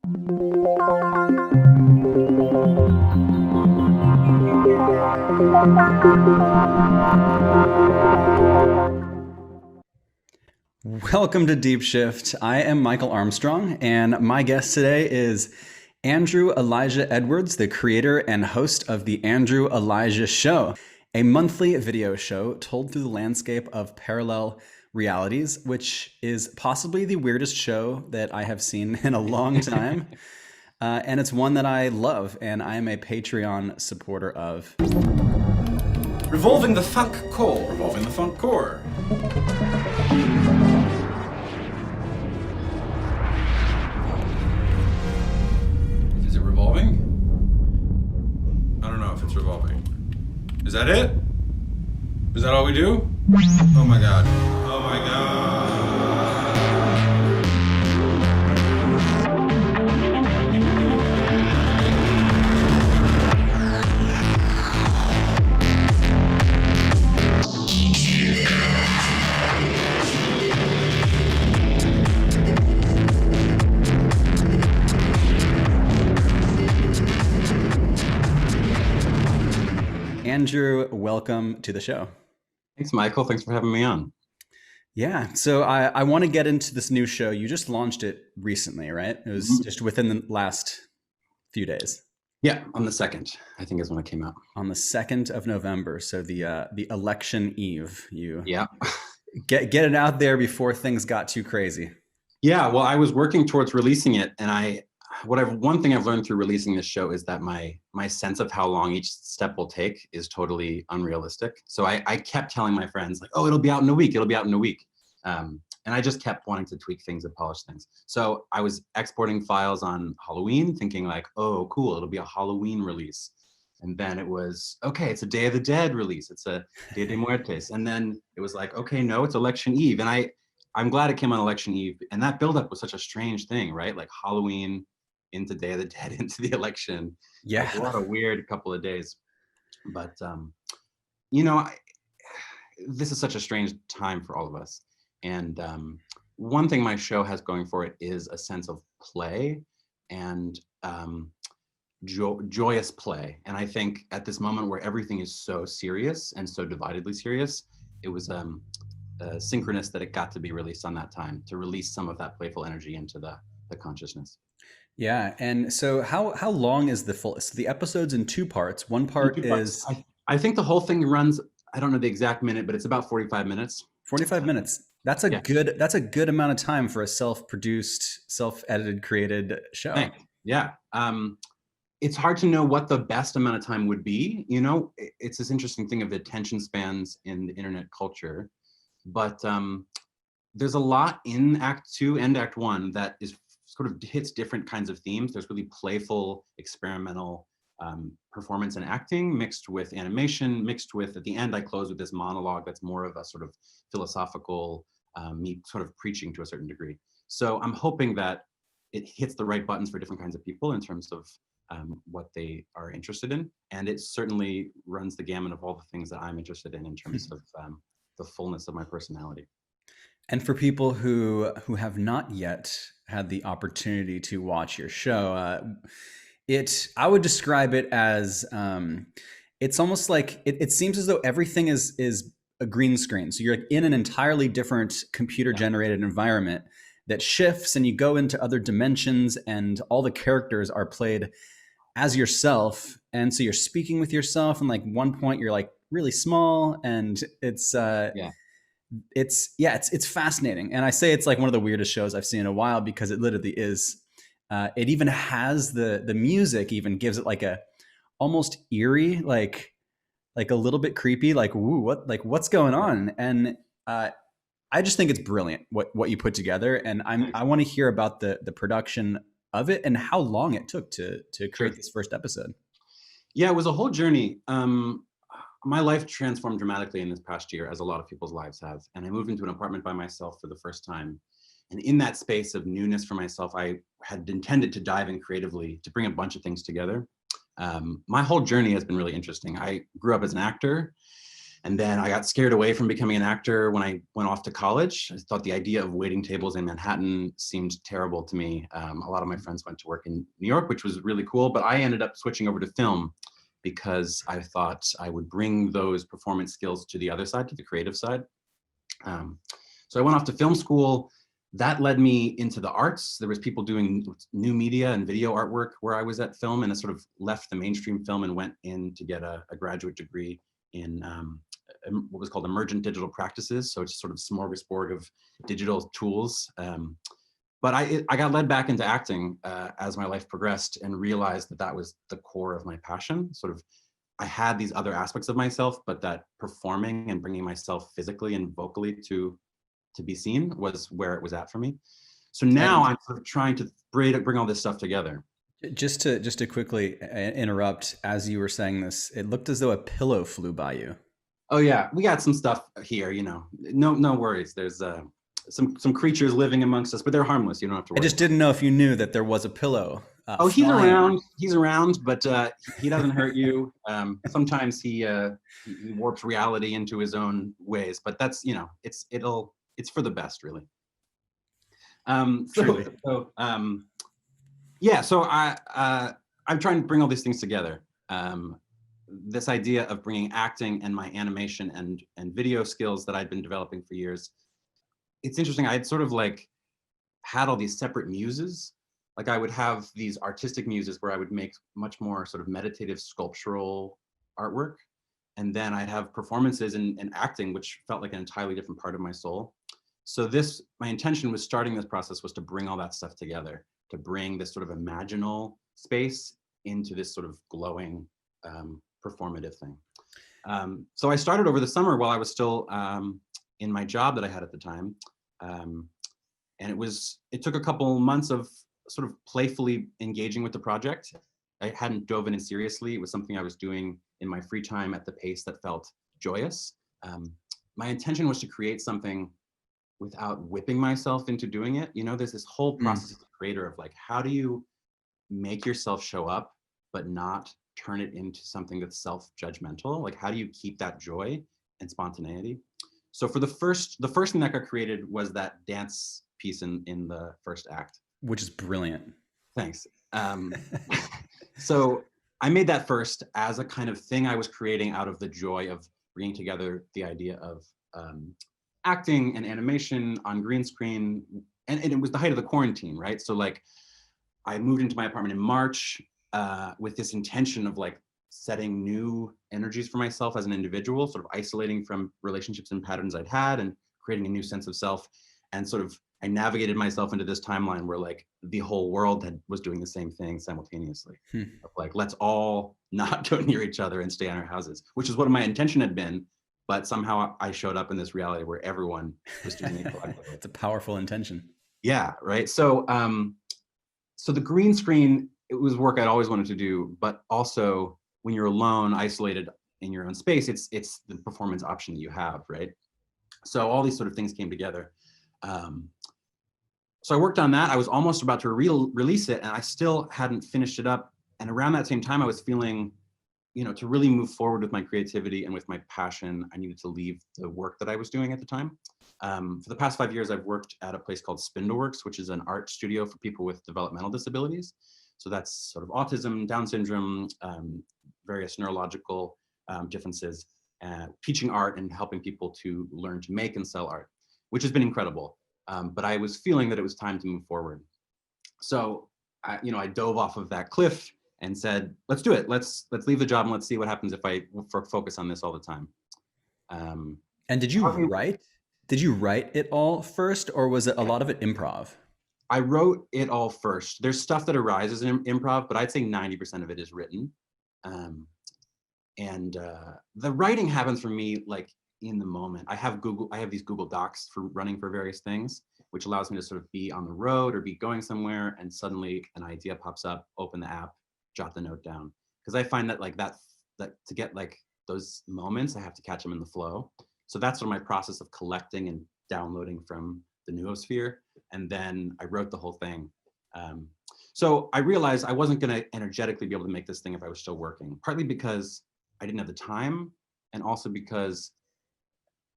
Welcome to Deep Shift. I am Michael Armstrong, and my guest today is Andrew Elijah Edwards, the creator and host of The Andrew Elijah Show, a monthly video show told through the landscape of parallel realities, which is possibly the weirdest show that I have seen in a long time. And it's one that I love, and I am a Patreon supporter of. Revolving the Funk Core. Revolving the Funk Core. Is it revolving? I don't know if it's revolving. Is that it? Is that all we do? Oh my god. Oh my god. Andrew, welcome to the show. Thanks, Michael. Thanks for having me on. Yeah, so I want to get into this new show. You just launched it recently, right? It was just within the last few days. Yeah, on the 2nd, I think is when it came out. On the 2nd of November, so the election eve. You get it out there before things got too crazy. Yeah, well, I was working towards releasing it, and one thing I've learned through releasing this show is that my sense of how long each step will take is totally unrealistic. So I kept telling my friends, like, oh, it'll be out in a week, it'll be out in a week. And I just kept wanting to tweak things and polish things. So I was exporting files on Halloween, thinking like, oh, cool, it'll be a Halloween release. And then it was, okay, it's a Day of the Dead release. It's a Dia de Muertes. And then it was like, okay, no, it's Election Eve. And I'm glad it came on Election Eve. And that buildup was such a strange thing, right? Like Halloween into Day of the Dead, into the election. Yeah. Like, what a weird couple of days. But, this is such a strange time for all of us. And one thing my show has going for it is a sense of play and joyous play. And I think at this moment where everything is so serious and so dividedly serious, it was synchronous that it got to be released on that time, to release some of that playful energy into the consciousness. Yeah, and so how long is the full? So the episode's in two parts. One part is I think the whole thing runs, I don't know the exact minute, but it's about 45 minutes. 45 minutes. That's a good amount of time for a self-produced, self-edited, created show. Thanks. Yeah. It's hard to know what the best amount of time would be. You know, it's this interesting thing of the attention spans in the internet culture, but there's a lot in Act 2 and Act 1 that is sort of hits different kinds of themes. There's really playful, experimental performance and acting mixed with animation, mixed with, at the end, I close with this monologue that's more of a sort of philosophical, me sort of preaching to a certain degree. So I'm hoping that it hits the right buttons for different kinds of people in terms of what they are interested in. And it certainly runs the gamut of all the things that I'm interested in terms of the fullness of my personality. And for people who have not yet had the opportunity to watch your show, I would describe it as it's almost like it seems as though everything is a green screen. So you're in an entirely different computer generated environment that shifts, and you go into other dimensions, and all the characters are played as yourself. And so you're speaking with yourself, and like one point you're like really small, and it's fascinating. And I say it's like one of the weirdest shows I've seen in a while, because it literally is. It even has the music even gives it like a almost eerie, like a little bit creepy, like, ooh, what's going on? And I just think it's brilliant what you put together. And I want to hear about the production of it and how long it took to create this first episode. Yeah, it was a whole journey. My life transformed dramatically in this past year, as a lot of people's lives have. And I moved into an apartment by myself for the first time. And in that space of newness for myself, I had intended to dive in creatively to bring a bunch of things together. My whole journey has been really interesting. I grew up as an actor, And then I got scared away from becoming an actor when I went off to college. I thought the idea of waiting tables in Manhattan seemed terrible to me. A lot of my friends went to work in New York, which was really cool, but I ended up switching over to film because I thought I would bring those performance skills to the other side, to the creative side. So I went off to film school. That led me into the arts. There was people doing new media and video artwork where I was at film, and I sort of left the mainstream film and went in to get a graduate degree in what was called emergent digital practices. So it's sort of smorgasbord of digital tools. But I got led back into acting as my life progressed, and realized that that was the core of my passion. Sort of, I had these other aspects of myself, but that performing and bringing myself physically and vocally to be seen was where it was at for me. So now I'm sort of trying to bring all this stuff together. Just to quickly interrupt, as you were saying this, it looked as though a pillow flew by you. Oh yeah, we got some stuff here, you know. No worries. There's some creatures living amongst us, but they're harmless. You don't have to worry. I just didn't know if you knew that there was a pillow. Oh, he's around. He's around, but he doesn't hurt you. Sometimes he warps reality into his own ways, but that's, you know, it's for the best, really. Yeah, so I'm trying to bring all these things together. This idea of bringing acting and my animation and video skills that I'd been developing for years. It's interesting. I'd sort of like had all these separate muses. Like I would have these artistic muses where I would make much more sort of meditative sculptural artwork. And then I'd have performances and acting, which felt like an entirely different part of my soul. So my intention was starting this process was to bring all that stuff together, to bring this sort of imaginal space into this sort of glowing performative thing. So I started over the summer while I was still in my job that I had at the time. And it took a couple months of sort of playfully engaging with the project. I hadn't dove in seriously. It was something I was doing in my free time at the pace that felt joyous. My intention was to create something without whipping myself into doing it. You know, there's this whole process as a creator of like, how do you make yourself show up, but not turn it into something that's self-judgmental? Like, how do you keep that joy and spontaneity? So for the first thing that got created was that dance piece in the first act. Which is brilliant. Thanks. So I made that first as a kind of thing I was creating out of the joy of bringing together the idea of acting and animation on green screen. And it was the height of the quarantine, right? So like I moved into my apartment in March with this intention of like setting new energies for myself as an individual, sort of isolating from relationships and patterns I'd had and creating a new sense of self. And sort of I navigated myself into this timeline where like the whole world was doing the same thing simultaneously. Like, let's all not go near each other and stay in our houses, which is what my intention had been. But somehow I showed up in this reality where everyone was doing it collectively. It's a powerful intention. Yeah, right. So so the green screen, it was work I'd always wanted to do, but also when you're alone, isolated in your own space, it's the performance option that you have, right? So all these sort of things came together. So I worked on that. I was almost about to release it, and I still hadn't finished it up. And around that same time, I was feeling, you know, to really move forward with my creativity and with my passion, I needed to leave the work that I was doing at the time. For the past 5 years, I've worked at a place called Spindleworks, which is an art studio for people with developmental disabilities. So that's sort of autism, Down syndrome, various neurological differences, teaching art and helping people to learn to make and sell art, which has been incredible. But I was feeling that it was time to move forward. So, I dove off of that cliff and said, let's do it. Let's leave the job and let's see what happens if I focus on this all the time. And did you write it all first, or was it a lot of it improv? I wrote it all first. There's stuff that arises in improv, but I'd say 90% of it is written. And the writing happens for me like in the moment. I have these Google Docs for running for various things, which allows me to sort of be on the road or be going somewhere, and suddenly an idea pops up, open the app, jot the note down. Because I find that like that to get like those moments, I have to catch them in the flow. So that's sort of my process of collecting and downloading from the noosphere. And then I wrote the whole thing. So I realized I wasn't going to energetically be able to make this thing if I was still working, partly because I didn't have the time, and also because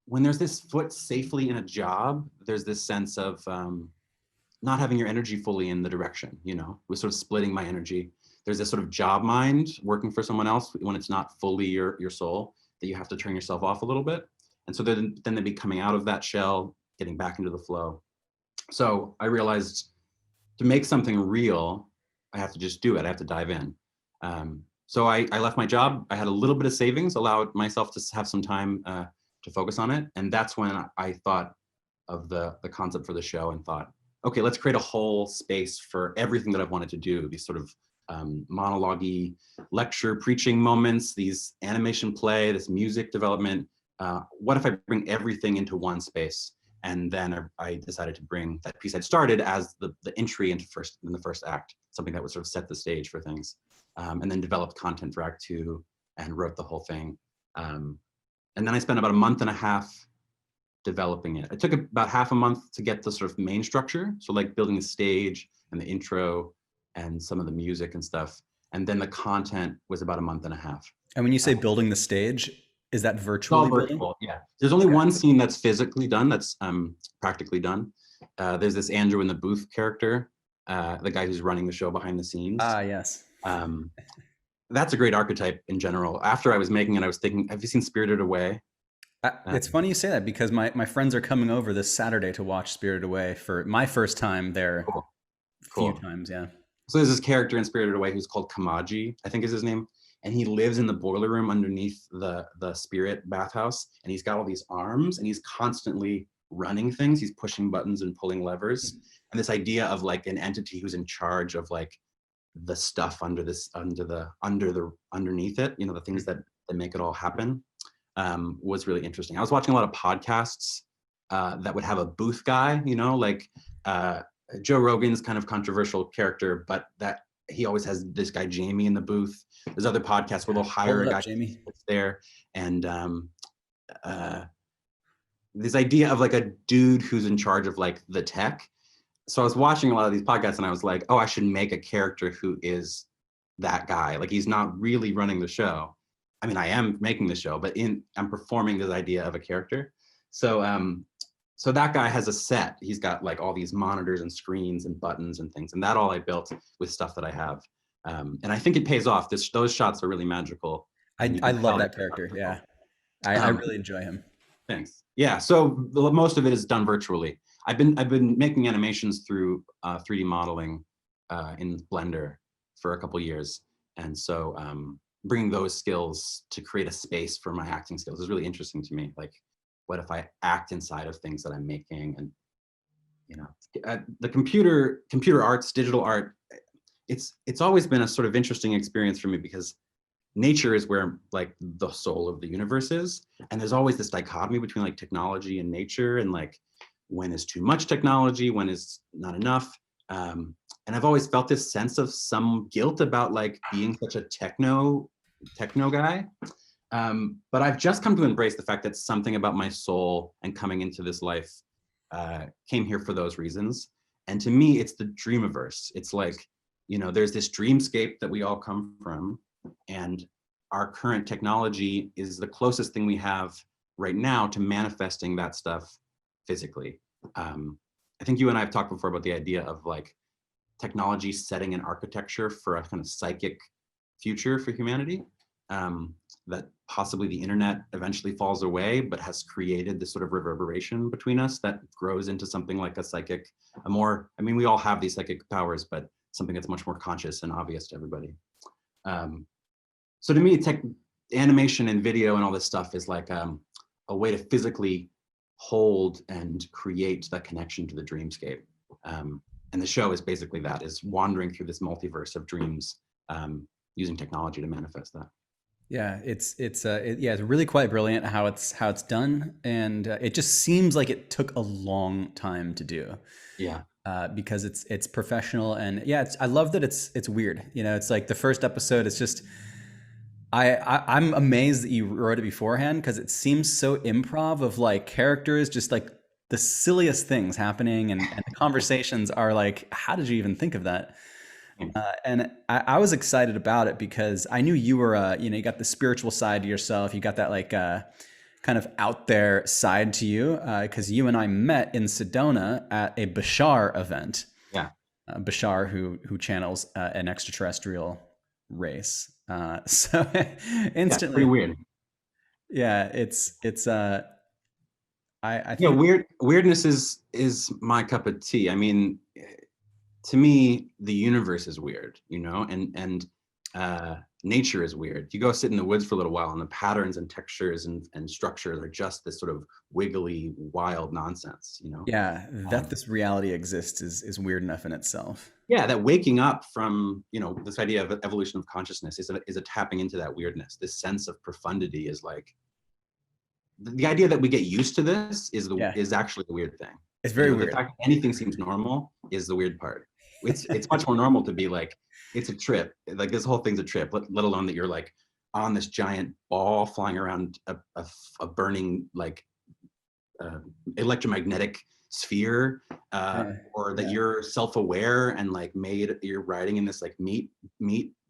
when there's this foot safely in a job, there's this sense of not having your energy fully in the direction, you know, we're sort of splitting my energy. There's this sort of job mind working for someone else when it's not fully your soul, that you have to turn yourself off a little bit. And so then they'd be coming out of that shell, getting back into the flow. So I realized to make something real, I have to just do it. I have to dive in. So I left my job. I had a little bit of savings, allowed myself to have some time to focus on it. And that's when I thought of the concept for the show and thought, okay, let's create a whole space for everything that I've wanted to do. These sort of monologue-y lecture preaching moments, these animation play, this music development. What if I bring everything into one space? And then I decided to bring that piece I'd started as the entry into the first act, something that would sort of set the stage for things, and then developed content for Act 2 and wrote the whole thing. And then I spent about a month and a half developing it. It took about half a month to get the sort of main structure, so like building the stage and the intro and some of the music and stuff. And then the content was about a month and a half. And when you say building the stage, is that It's all virtually building? virtual, yeah. There's only one scene that's physically done, that's practically done. There's this Andrew in the booth character, the guy who's running the show behind the scenes. Ah, yes. That's a great archetype in general. After I was making it, I was thinking, have you seen Spirited Away? It's funny you say that because my friends are coming over this Saturday to watch Spirited Away for my first time there. Cool. A few Cool. times, yeah. So there's this character in Spirited Away who's called Kamaji, I think is his name. And he lives in the boiler room underneath the spirit bathhouse. And he's got all these arms and he's constantly running things. He's pushing buttons and pulling levers. And this idea of like an entity who's in charge of like the stuff underneath it, you know, the things that make it all happen, was really interesting. I was watching a lot of podcasts that would have a booth guy, you know, like Joe Rogan's kind of controversial character, but that he always has this guy Jamie in the booth. There's other podcasts where they'll hire a guy Jamie that's there, and this idea of like a dude who's in charge of like the tech. So I was watching a lot of these podcasts, and I was like, oh, I should make a character who is that guy. Like he's not really running the show. I mean, I am making the show, but I'm performing this idea of a character. So so that guy has a set. He's got like all these monitors and screens and buttons and things, and that all I built with stuff that I have. And I think it pays off. Those shots are really magical. I love that character. Yeah, I really enjoy him. Thanks. Yeah. So most of it is done virtually. I've been making animations through 3D modeling in Blender for a couple years, and so bringing those skills to create a space for my acting skills is really interesting to me. Like, what if I act inside of things that I'm making? And you know, the computer arts, digital art, it's always been a sort of interesting experience for me because nature is where like the soul of the universe is, and there's always this dichotomy between like technology and nature, and like when is too much technology, when is not enough. And I've always felt this sense of some guilt about like being such a techno guy. But I've just come to embrace the fact that something about my soul and coming into this life came here for those reasons. And to me, it's the dreamiverse. It's like, you know, there's this dreamscape that we all come from, and our current technology is the closest thing we have right now to manifesting that stuff physically. I think you and I have talked before about the idea of like technology setting an architecture for a kind of psychic future for humanity, that possibly the internet eventually falls away, but has created this sort of reverberation between us that grows into something like a psychic, I mean, we all have these psychic powers, but something that's much more conscious and obvious to everybody. So to me, animation and video and all this stuff is like a way to physically hold and create that connection to the dreamscape. And the show is basically that, is wandering through this multiverse of dreams, using technology to manifest that. Yeah, it's really quite brilliant how it's done, and it just seems like it took a long time to do. Yeah. Because it's professional, and yeah, I love that it's weird. You know, it's like the first episode. It's just I'm amazed that you wrote it beforehand, because it seems so improv of like characters, just like the silliest things happening, and the conversations are like, how did you even think of that? And I was excited about it because I knew you were, you got the spiritual side to yourself. You got that like kind of out there side to you because you and I met in Sedona at a Bashar event. Yeah. Bashar, who channels an extraterrestrial race. So Yeah, it's pretty instantly, weird. yeah, it's I Yeah, think weirdness is my cup of tea. I mean, to me, the universe is weird, and nature is weird. You go sit in the woods for a little while, and the patterns and textures and structures are just this sort of wiggly, wild nonsense. yeah, that Um, this reality exists is weird enough in itself. yeah, that waking up from this idea of evolution of consciousness is a tapping into that weirdness. This sense of profundity is like the idea that we get used to this Yeah, is actually the weird thing. it's very The weird. fact that anything seems normal is the weird part. It's much more normal to be like, it's a trip. Like this whole thing's a trip, let alone that you're like on this giant ball flying around a burning like uh, electromagnetic sphere, Yeah, or that yeah, you're self-aware and like you're riding in this like meat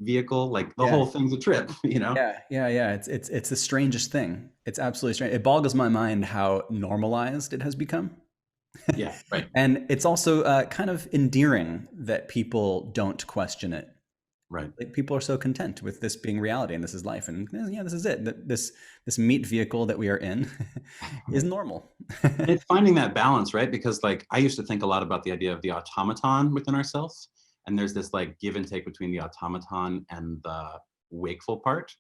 vehicle. Like the yeah. whole thing's a trip. Yeah, yeah, yeah. It's the strangest thing. It's absolutely strange. It boggles my mind how normalized it has become. Yeah, right, And it's also kind of endearing that people don't question it. right. Like people are so content with this being reality and this is life and yeah, this is it. This meat vehicle that we are in is normal. And it's finding that balance, right? Because like I used to think a lot about the idea of the automaton within ourselves. And there's this like give and take between the automaton and the wakeful part.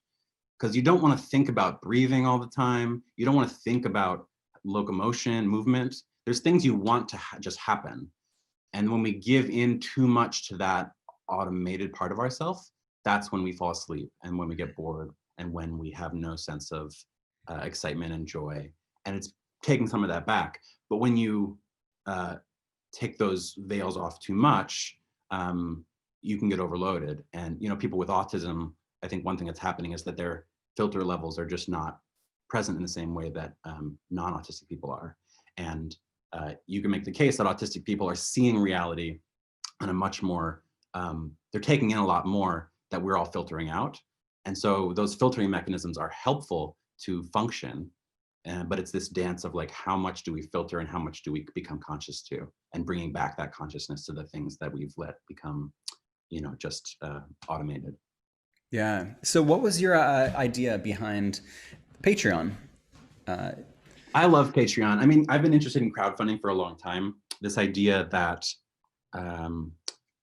Because you don't want to think about breathing all the time. You don't want to think about locomotion, movement. There's things you want to just happen. And when we give in too much to that automated part of ourselves, that's when we fall asleep and when we get bored and when we have no sense of excitement and joy. And it's taking some of that back. But when you take those veils off too much, you can get overloaded. And people with autism, I think one thing that's happening is that their filter levels are just not present in the same way that non-autistic people are. And you can make the case that autistic people are seeing reality on a much more, they're taking in a lot more that we're all filtering out. And so those filtering mechanisms are helpful to function. But it's this dance of like, how much do we filter and how much do we become conscious to, and bringing back that consciousness to the things that we've let become, just automated. Yeah. So what was your idea behind Patreon? Uh, I love Patreon. I mean, I've been interested in crowdfunding for a long time. This idea that um,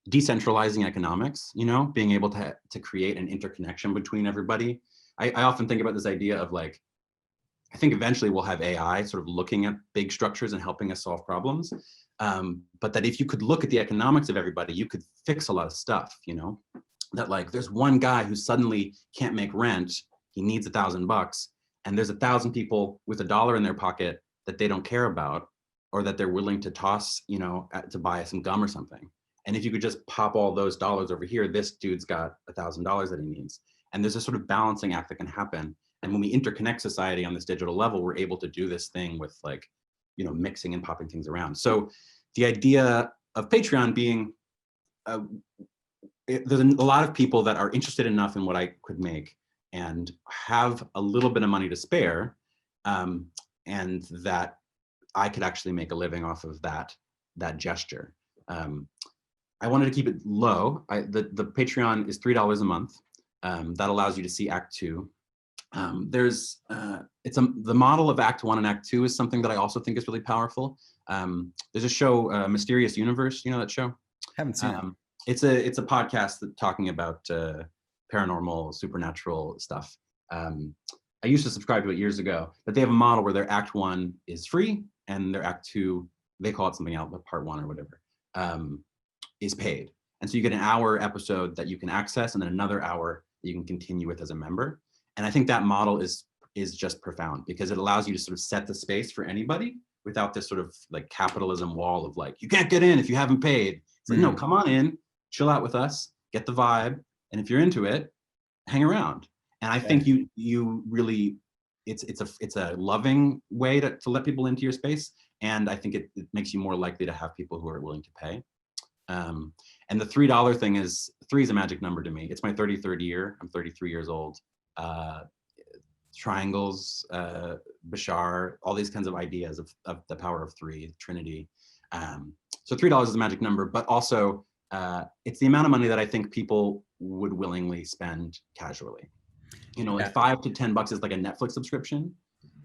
decentralizing economics, being able to create an interconnection between everybody. I often think about this idea of like, I think eventually we'll have AI sort of looking at big structures and helping us solve problems. But that if you could look at the economics of everybody, you could fix a lot of stuff, that like there's one guy who suddenly can't make rent, he needs $1,000, and there's 1,000 people with $1 in their pocket that they don't care about, or that they're willing to toss, to buy some gum or something. And if you could just pop all those dollars over here, this dude's got $1,000 that he needs. And there's a sort of balancing act that can happen. And when we interconnect society on this digital level, we're able to do this thing with like, mixing and popping things around. So the idea of Patreon being, there's a lot of people that are interested enough in what I could make and have a little bit of money to spare, and that I could actually make a living off of that gesture. I wanted to keep it low. The Patreon is $3 a month. That allows you to see Act 2. The model of Act 1 and Act 2 is something that I also think is really powerful. There's a show, Mysterious Universe. You know that show? haven't seen it. It's a podcast that talking about paranormal, supernatural stuff. I used to subscribe to it years ago, but they have a model where their Act 1 is free and their Act 2, they call it something else, but Part 1 or whatever, is paid. And so you get an hour episode that you can access and then another hour that you can continue with as a member. And I think that model is just profound because it allows you to sort of set the space for anybody without this sort of like capitalism wall of like, you can't get in if you haven't paid. It's like, no, come on in, chill out with us, get the vibe. And if you're into it, hang around. And I think you really, it's a loving way to let people into your space. And I think it makes you more likely to have people who are willing to pay. And And the $3 thing is, three is a magic number to me. It's my 33rd year. I'm 33 years old. Triangles, Bashar, all these kinds of ideas of the power of three, Trinity. So $3 is the magic number, but also it's the amount of money that I think people would willingly spend casually. You know, like $5 to $10 is like a Netflix subscription,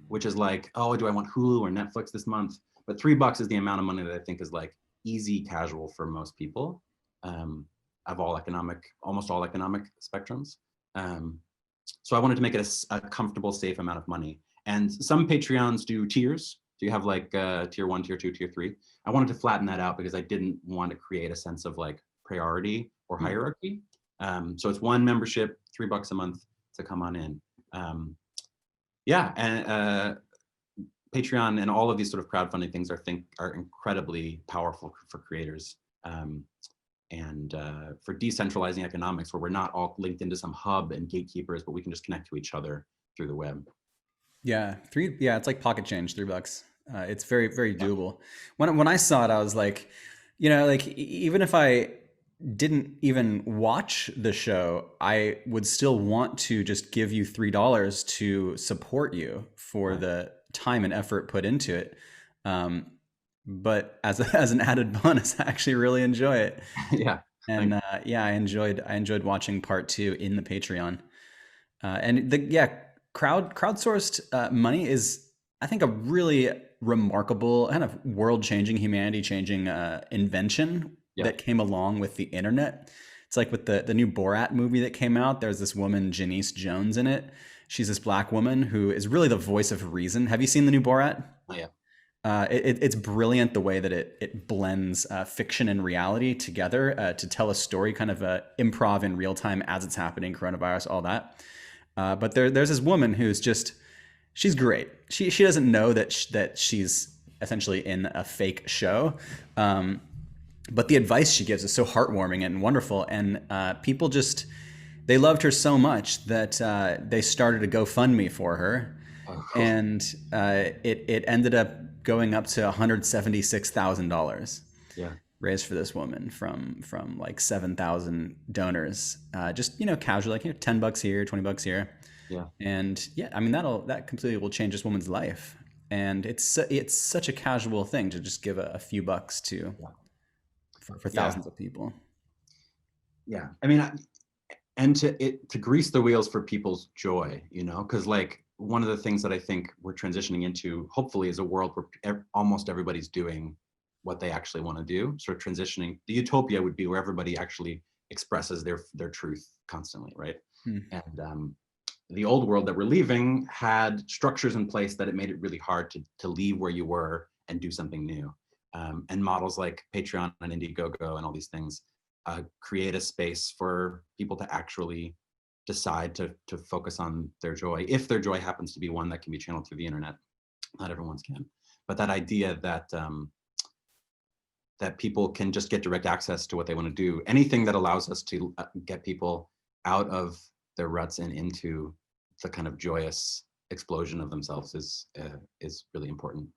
which is like, oh, do I want Hulu or Netflix this month? But $3 is the amount of money that I think is like easy casual for most people, of almost all economic spectrums. So I wanted to make it a comfortable, safe amount of money. And some Patreons do tiers. So you have like tier 1, tier 2, tier 3. I wanted to flatten that out because I didn't want to create a sense of like priority or hierarchy. So it's one membership, $3 a month to come on in. Yeah, and Patreon and all of these sort of crowdfunding things are incredibly powerful for creators. And for decentralizing economics, where we're not all linked into some hub and gatekeepers, but we can just connect to each other through the web. Yeah, it's like pocket change, $3. It's very, very doable. When I saw it, I was like, like even if I didn't even watch the show, I would still want to just give you $3 to support you for the time and effort put into it. But as an added bonus, I actually really enjoy it. Yeah. And I enjoyed watching part 2 in the Patreon. And crowdsourced money is, I think, a really remarkable kind of world-changing, humanity-changing invention that came along with the internet. It's like with the new Borat movie that came out. There's this woman, Janice Jones, in it. She's this Black woman who is really the voice of reason. Have you seen the new Borat? Oh, yeah. It's brilliant the way that it blends fiction and reality together to tell a story, kind of improv in real time as it's happening, coronavirus, all that. But there's this woman who's she's great. She doesn't know that she's essentially in a fake show. But the advice she gives is so heartwarming and wonderful. And people they loved her so much that they started a GoFundMe for her. Oh, cool. And it ended up going up to $176,000 raised for this woman from like 7,000 donors. Just, casually, like, $10 here, $20 here. Yeah. And I mean, that completely will change this woman's life. And it's such a casual thing to just give a few bucks to for thousands of people. Yeah. I mean, and to grease the wheels for people's joy, because like one of the things that I think we're transitioning into, hopefully, is a world where almost everybody's doing what they actually want to do. Sort of transitioning. The utopia would be where everybody actually expresses their truth constantly, right? And the old world that we're leaving had structures in place that it made it really hard to leave where you were and do something new. And models like Patreon and Indiegogo and all these things create a space for people to actually decide to focus on their joy, if their joy happens to be one that can be channeled through the internet. Not everyone's can. But that idea that that people can just get direct access to what they want to do, anything that allows us to get people out of their ruts and into the kind of joyous explosion of themselves is really important.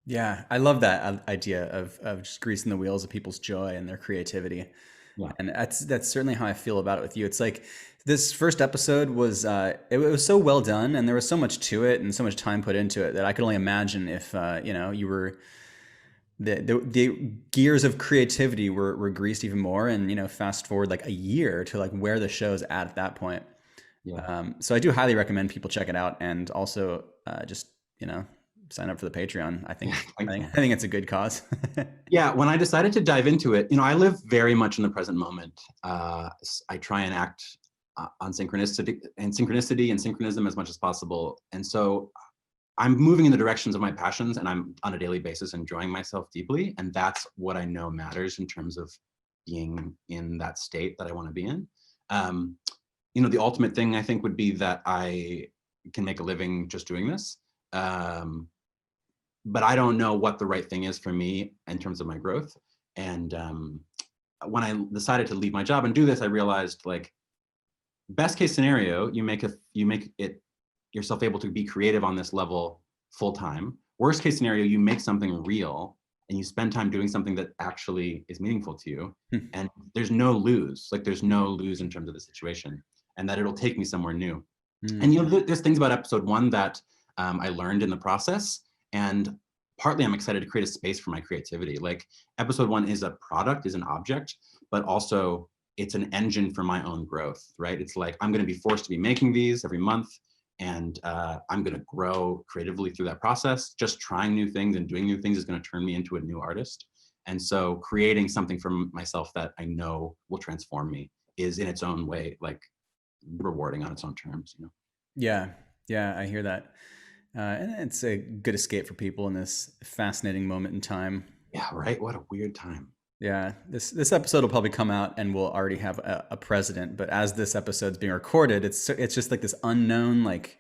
Yeah, I love that idea of just greasing the wheels of people's joy and their creativity. Yeah. And that's certainly how I feel about it with you. It's like this first episode was it was so well done, and there was so much to it and so much time put into it that I could only imagine if you were the gears of creativity were greased even more, and fast forward like a year to like where the show's at that point. Yeah. So I do highly recommend people check it out, and also just sign up for the Patreon. I think it's a good cause. Yeah, when I decided to dive into it, I live very much in the present moment. I try and act on synchronicity and synchronism as much as possible. And so I'm moving in the directions of my passions, and I'm on a daily basis enjoying myself deeply. And that's what I know matters in terms of being in that state that I want to be in. The ultimate thing I think would be that I can make a living just doing this. But I don't know what the right thing is for me in terms of my growth. And when I decided to leave my job and do this, I realized, like, best case scenario, you make it yourself able to be creative on this level full time. Worst case scenario, you make something real and you spend time doing something that actually is meaningful to you, Hmm. and there's no lose, like there's no lose in terms of the situation, and that it'll take me somewhere new. Hmm. And there's things about episode 1 that I learned in the process, and partly I'm excited to create a space for my creativity. Like episode 1 is a product, is an object, but also it's an engine for my own growth, right? It's like I'm going to be forced to be making these every month, and I'm going to grow creatively through that process. Just trying new things and doing new things is going to turn me into a new artist. And so creating something for myself that I know will transform me is in its own way like rewarding on its own terms, you know. Yeah, yeah, I hear that. And it's a good escape for people in this fascinating moment in time. Yeah, right. What a weird time. Yeah, this episode will probably come out and we'll already have a president. But as this episode's being recorded, it's just like this unknown, like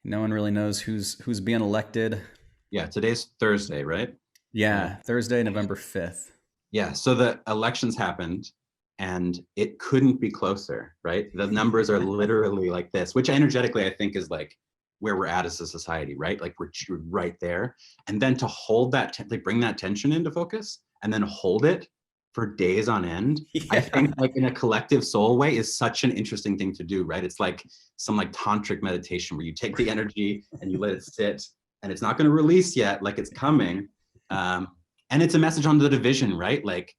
no one really knows who's being elected. Yeah, today's Thursday, right? Yeah, Thursday, November 5th. Yeah, so the elections happened and it couldn't be closer, right? The numbers are literally like this, which energetically I think is like where we're at as a society, right? Like we're right there. And then to hold that, like bring that tension into focus and then hold it for days on end, I think like in a collective soul way is such an interesting thing to do, right? It's like some like tantric meditation where you take the energy and you let it sit and it's not going to release yet, like it's coming. And it's a message on the division, right? Like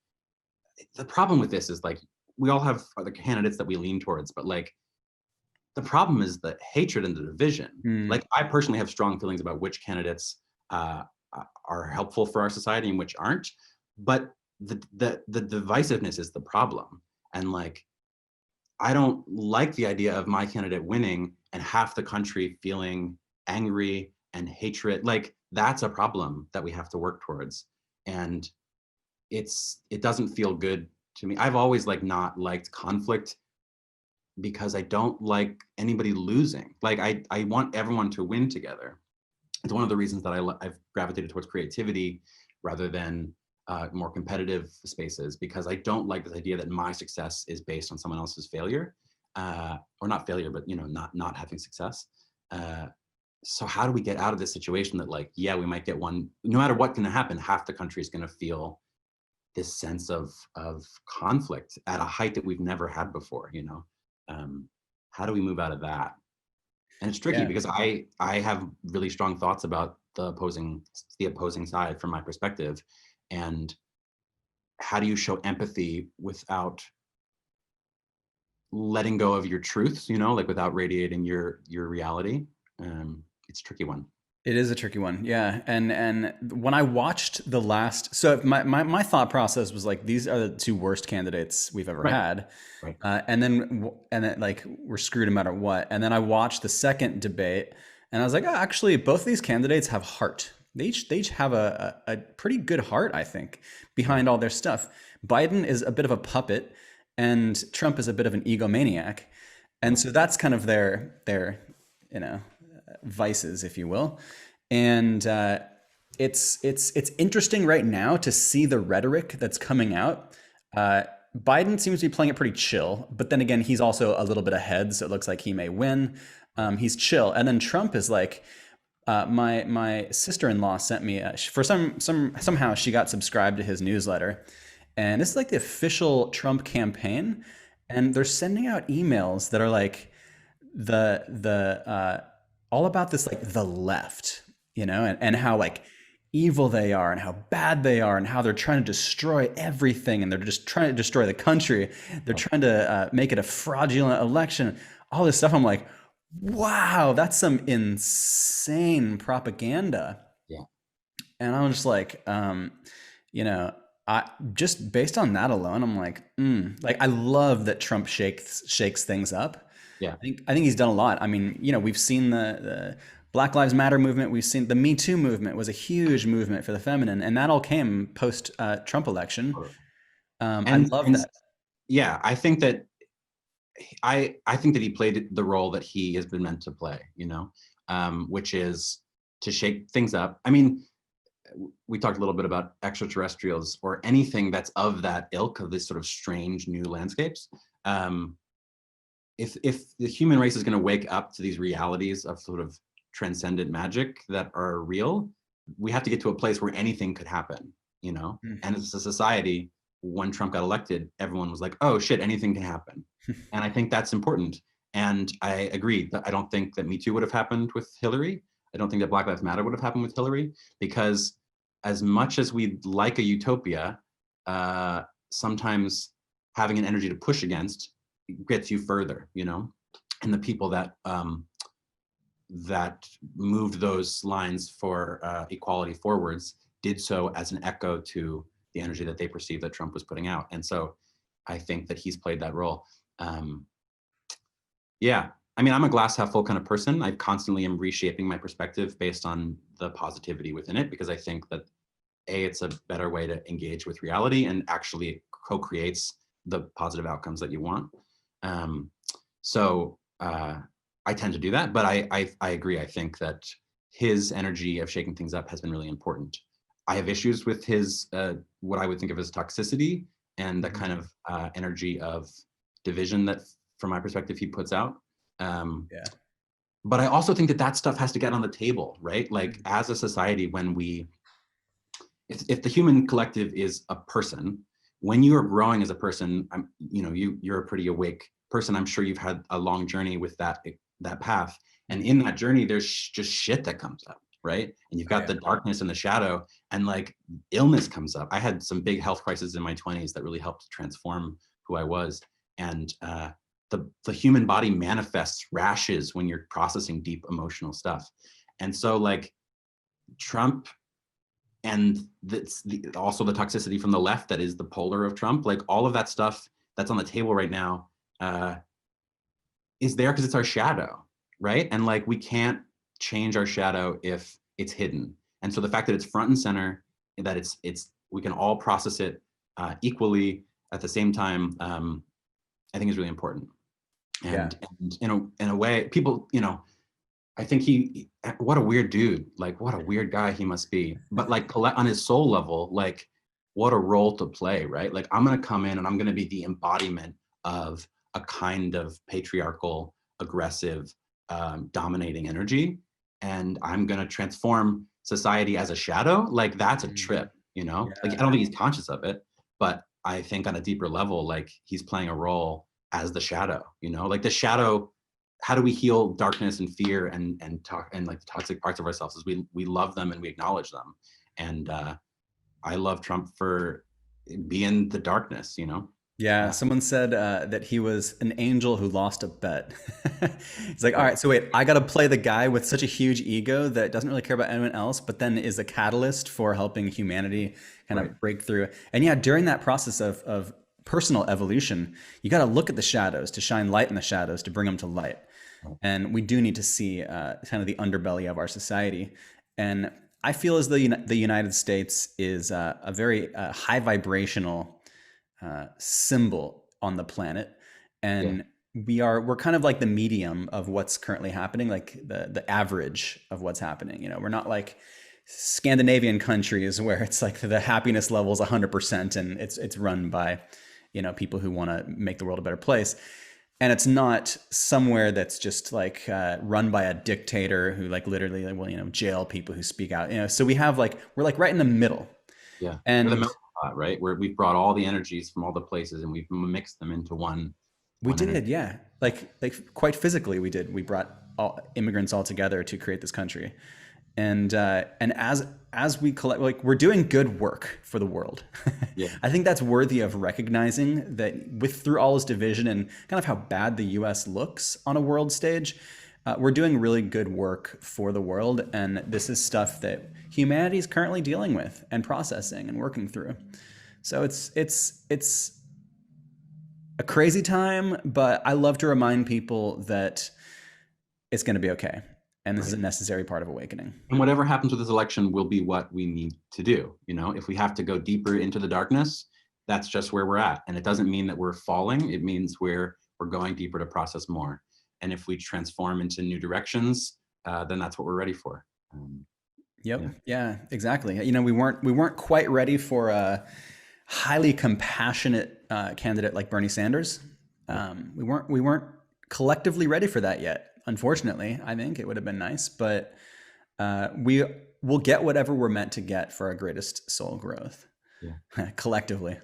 the problem with this is like we all have other candidates that we lean towards, but like the problem is the hatred and the division. Mm, Like I personally have strong feelings about which candidates are helpful for our society and which aren't, but the divisiveness is the problem. And like I don't like the idea of my candidate winning and half the country feeling angry and hatred. Like that's a problem that we have to work towards. And it doesn't feel good to me. I've always like not liked conflict because I don't like anybody losing. Like I want everyone to win together. It's one of the reasons that I've gravitated towards creativity rather than more competitive spaces, because I don't like this idea that my success is based on someone else's failure, or not failure, but you know, not having success. So how do we get out of this situation that like, yeah, we might get one, no matter what's going to happen, half the country is going to feel this sense of conflict at a height that we've never had before, you know. How do we move out of that? And it's tricky yeah. because I have really strong thoughts about the opposing side from my perspective, and how do you show empathy without letting go of your truths, you know, like without radiating your reality. It's a tricky one. It is a tricky one, yeah. And when I watched the last, so my thought process was like, these are the two worst candidates we've ever Right. had, Right. and then like we're screwed no matter what. And then I watched the second debate, and I was like, oh, actually, both these candidates have heart. They each have a pretty good heart, I think, Yeah. behind all their stuff. Biden is a bit of a puppet, and Trump is a bit of an egomaniac, and Yeah. so that's kind of their you know vices, if you will. And it's interesting right now to see the rhetoric that's coming out. Biden seems to be playing it pretty chill, but then again, he's also a little bit ahead, so it looks like he may win. He's chill, and then Trump is like, my sister-in-law sent me for somehow she got subscribed to his newsletter, and this is like the official Trump campaign, and they're sending out emails that are like the all about this, like the left, and how like evil they are and how bad they are and how they're trying to destroy everything, and they're just trying to destroy the country. They're trying to make it a fraudulent election, all this stuff. I'm like, wow, that's some insane propaganda. Yeah. And I'm just like, I just based on that alone, I'm like, like I love that Trump shakes things up. Yeah. I think he's done a lot. I mean, we've seen the Black Lives Matter movement. We've seen the Me Too movement was a huge movement for the feminine, and that all came post Trump election. Totally. I love And that. yeah, I think that I think that he played the role that he has been meant to play, which is to shake things up. I mean, we talked a little bit about extraterrestrials or anything that's of that ilk, of this sort of strange new landscapes. If the human race is going to wake up to these realities of sort of transcendent magic that are real, we have to get to a place where anything could happen, you know? Mm. And as a society, when Trump got elected, everyone was like, oh shit, anything can happen. And I think that's important. And I agree that I don't think that Me Too would have happened with Hillary. I don't think that Black Lives Matter would have happened with Hillary, because as much as we'd like a utopia, sometimes having an energy to push against gets you further, you know? And the people that moved those lines for equality forwards did so as an echo to the energy that they perceived that Trump was putting out. And so I think that he's played that role. Yeah, I mean, I'm a glass half full kind of person. I constantly am reshaping my perspective based on the positivity within it, because I think that it's a better way to engage with reality and actually co-creates the positive outcomes that you want. So I tend to do that, but I agree. I think that his energy of shaking things up has been really important. I have issues with his what I would think of as toxicity and the kind of energy of division that, from my perspective, he puts out. Yeah. But I also think that that stuff has to get on the table, right? Like as a society, when if the human collective is a person, when you are growing as a person, you're a pretty awake person. I'm sure you've had a long journey with that path, and in that journey, there's just shit that comes up, right? And you've got the darkness and the shadow, and like illness comes up. I had some big health crises in my 20s that really helped transform who I was, and the human body manifests rashes when you're processing deep emotional stuff, and so like Trump. And that's also the toxicity from the left that is the polar of Trump. Like all of that stuff that's on the table right now is there because it's our shadow, right? And like we can't change our shadow if it's hidden. And so the fact that it's front and center, that it's we can all process it equally at the same time, I think is really important. And in a way, people, I think what a weird dude, like what a weird guy he must be. But like on his soul level, like what a role to play, right? Like I'm gonna come in and I'm gonna be the embodiment of a kind of patriarchal, aggressive, dominating energy. And I'm gonna transform society as a shadow. Like that's a trip, Like I don't think he's conscious of it, but I think on a deeper level, like he's playing a role as the shadow, like the shadow. How do we heal darkness and fear and talk and like the toxic parts of ourselves? Is we love them and we acknowledge them. And I love Trump for being the darkness, Yeah, someone said that he was an angel who lost a bet. It's like, all right, so wait, I got to play the guy with such a huge ego that doesn't really care about anyone else, but then is a catalyst for helping humanity kind of break through. And yeah, during that process of personal evolution, you got to look at the shadows to shine light in the shadows to bring them to light. And we do need to see kind of the underbelly of our society. And I feel as though the United States is a very high vibrational symbol on the planet. And we're kind of like the medium of what's currently happening, like the average of what's happening. We're not like Scandinavian countries where it's like the happiness level is 100% and it's run by, people who want to make the world a better place. And it's not somewhere that's just like run by a dictator who like literally will jail people who speak out. So we have we're like right in the middle. Yeah, and we're the melting pot, right? Where we've brought all the energies from all the places and we've mixed them into one. We did, yeah. Like quite physically, we did. We brought all immigrants all together to create this country, and as we collect, like we're doing good work for the world. Yeah. I think that's worthy of recognizing that through all this division and kind of how bad the U.S. looks on a world stage, we're doing really good work for the world, and this is stuff that humanity is currently dealing with and processing and working through. So it's a crazy time, but I love to remind people that it's going to be okay. And this is a necessary part of awakening. And whatever happens with this election will be what we need to do. If we have to go deeper into the darkness, that's just where we're at. And it doesn't mean that we're falling. It means we're going deeper to process more. And if we transform into new directions, then that's what we're ready for. Yeah, exactly. We weren't quite ready for a highly compassionate candidate like Bernie Sanders. We weren't collectively ready for that yet. Unfortunately, I think it would have been nice, but we we'll get whatever we're meant to get for our greatest soul growth Yeah. collectively.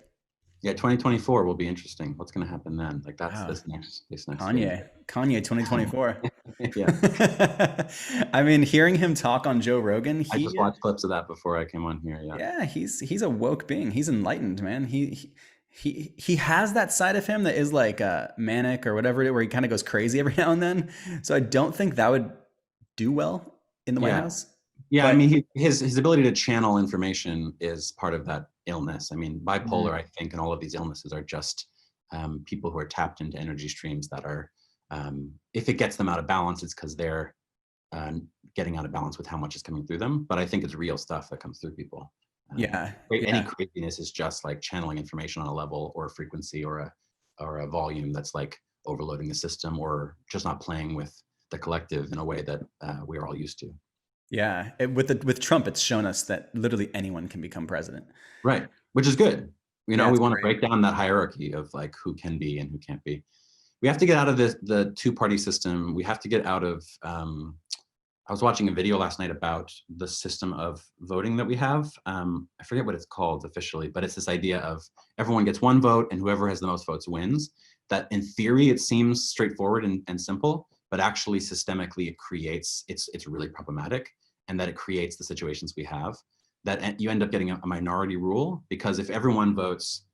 Yeah, 2024 will be interesting. What's going to happen then? Like that's Wow. this next phase. Kanye 2024. Yeah. I mean, hearing him talk on Joe Rogan, I just watched clips of that before I came on here. Yeah. yeah, he's a woke being. He's enlightened, man. He has that side of him that is like manic or whatever, where he kind of goes crazy every now and then. So I don't think that would do well in the White Yeah. House. Yeah, I But mean, his ability to channel information is part of that illness. I mean, bipolar, I think, and all of these illnesses are just people who are tapped into energy streams that are, if it gets them out of balance, it's because they're getting out of balance with how much is coming through them. But I think it's real stuff that comes through people. yeah, Any yeah. craziness is just like channeling information on a level or a frequency or a volume that's like overloading the system or just not playing with the collective in a way that we're all used to. Yeah, with Trump, it's shown us that literally anyone can become president. Right, which is good. You know, Yeah, we it's want to great. break down that hierarchy of like who can be and who can't be. We have to get out of the two-party system. We have to get out of I was watching a video last night about the system of voting that we have. I forget what it's called officially, but it's this idea of everyone gets one vote and whoever has the most votes wins. That in theory, it seems straightforward and simple, but actually systemically it creates, it's really problematic, and that it creates the situations we have, that you end up getting a minority rule, because if everyone votes,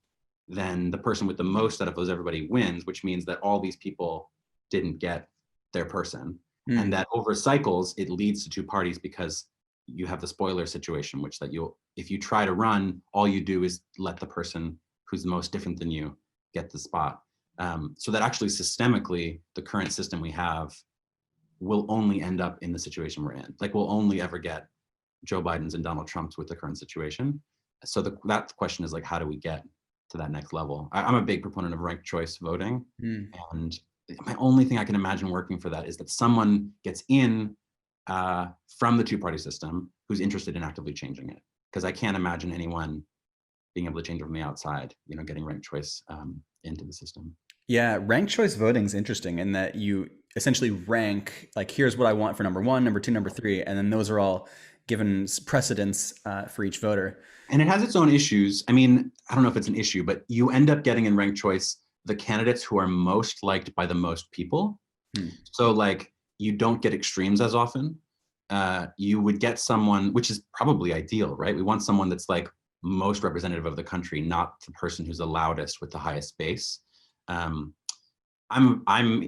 then the person with the most out of those everybody wins, which means that all these people didn't get their person. And that over cycles, it leads to two parties because you have the spoiler situation, which that if you try to run, all you do is let the person who's the most different than you get the spot. So that actually systemically, the current system we have will only end up in the situation we're in. Like we'll only ever get Joe Biden's and Donald Trump's with the current situation. So that question is like, how do we get to that next level? I'm a big proponent of ranked choice voting. And my only thing I can imagine working for that is that someone gets in from the two-party system who's interested in actively changing it. Because I can't imagine anyone being able to change it from the outside, you know, getting ranked choice into the system. Yeah, ranked choice voting is interesting in that you essentially rank, like, here's what I want for number one, number two, number three, and then those are all given precedence for each voter. And it has its own issues. I mean, I don't know if it's an issue, but you end up getting in ranked choice the candidates who are most liked by the most people. So like you don't get extremes as often. You would get someone, which is probably ideal, right? We want someone that's like most representative of the country, not the person who's the loudest with the highest base. I'm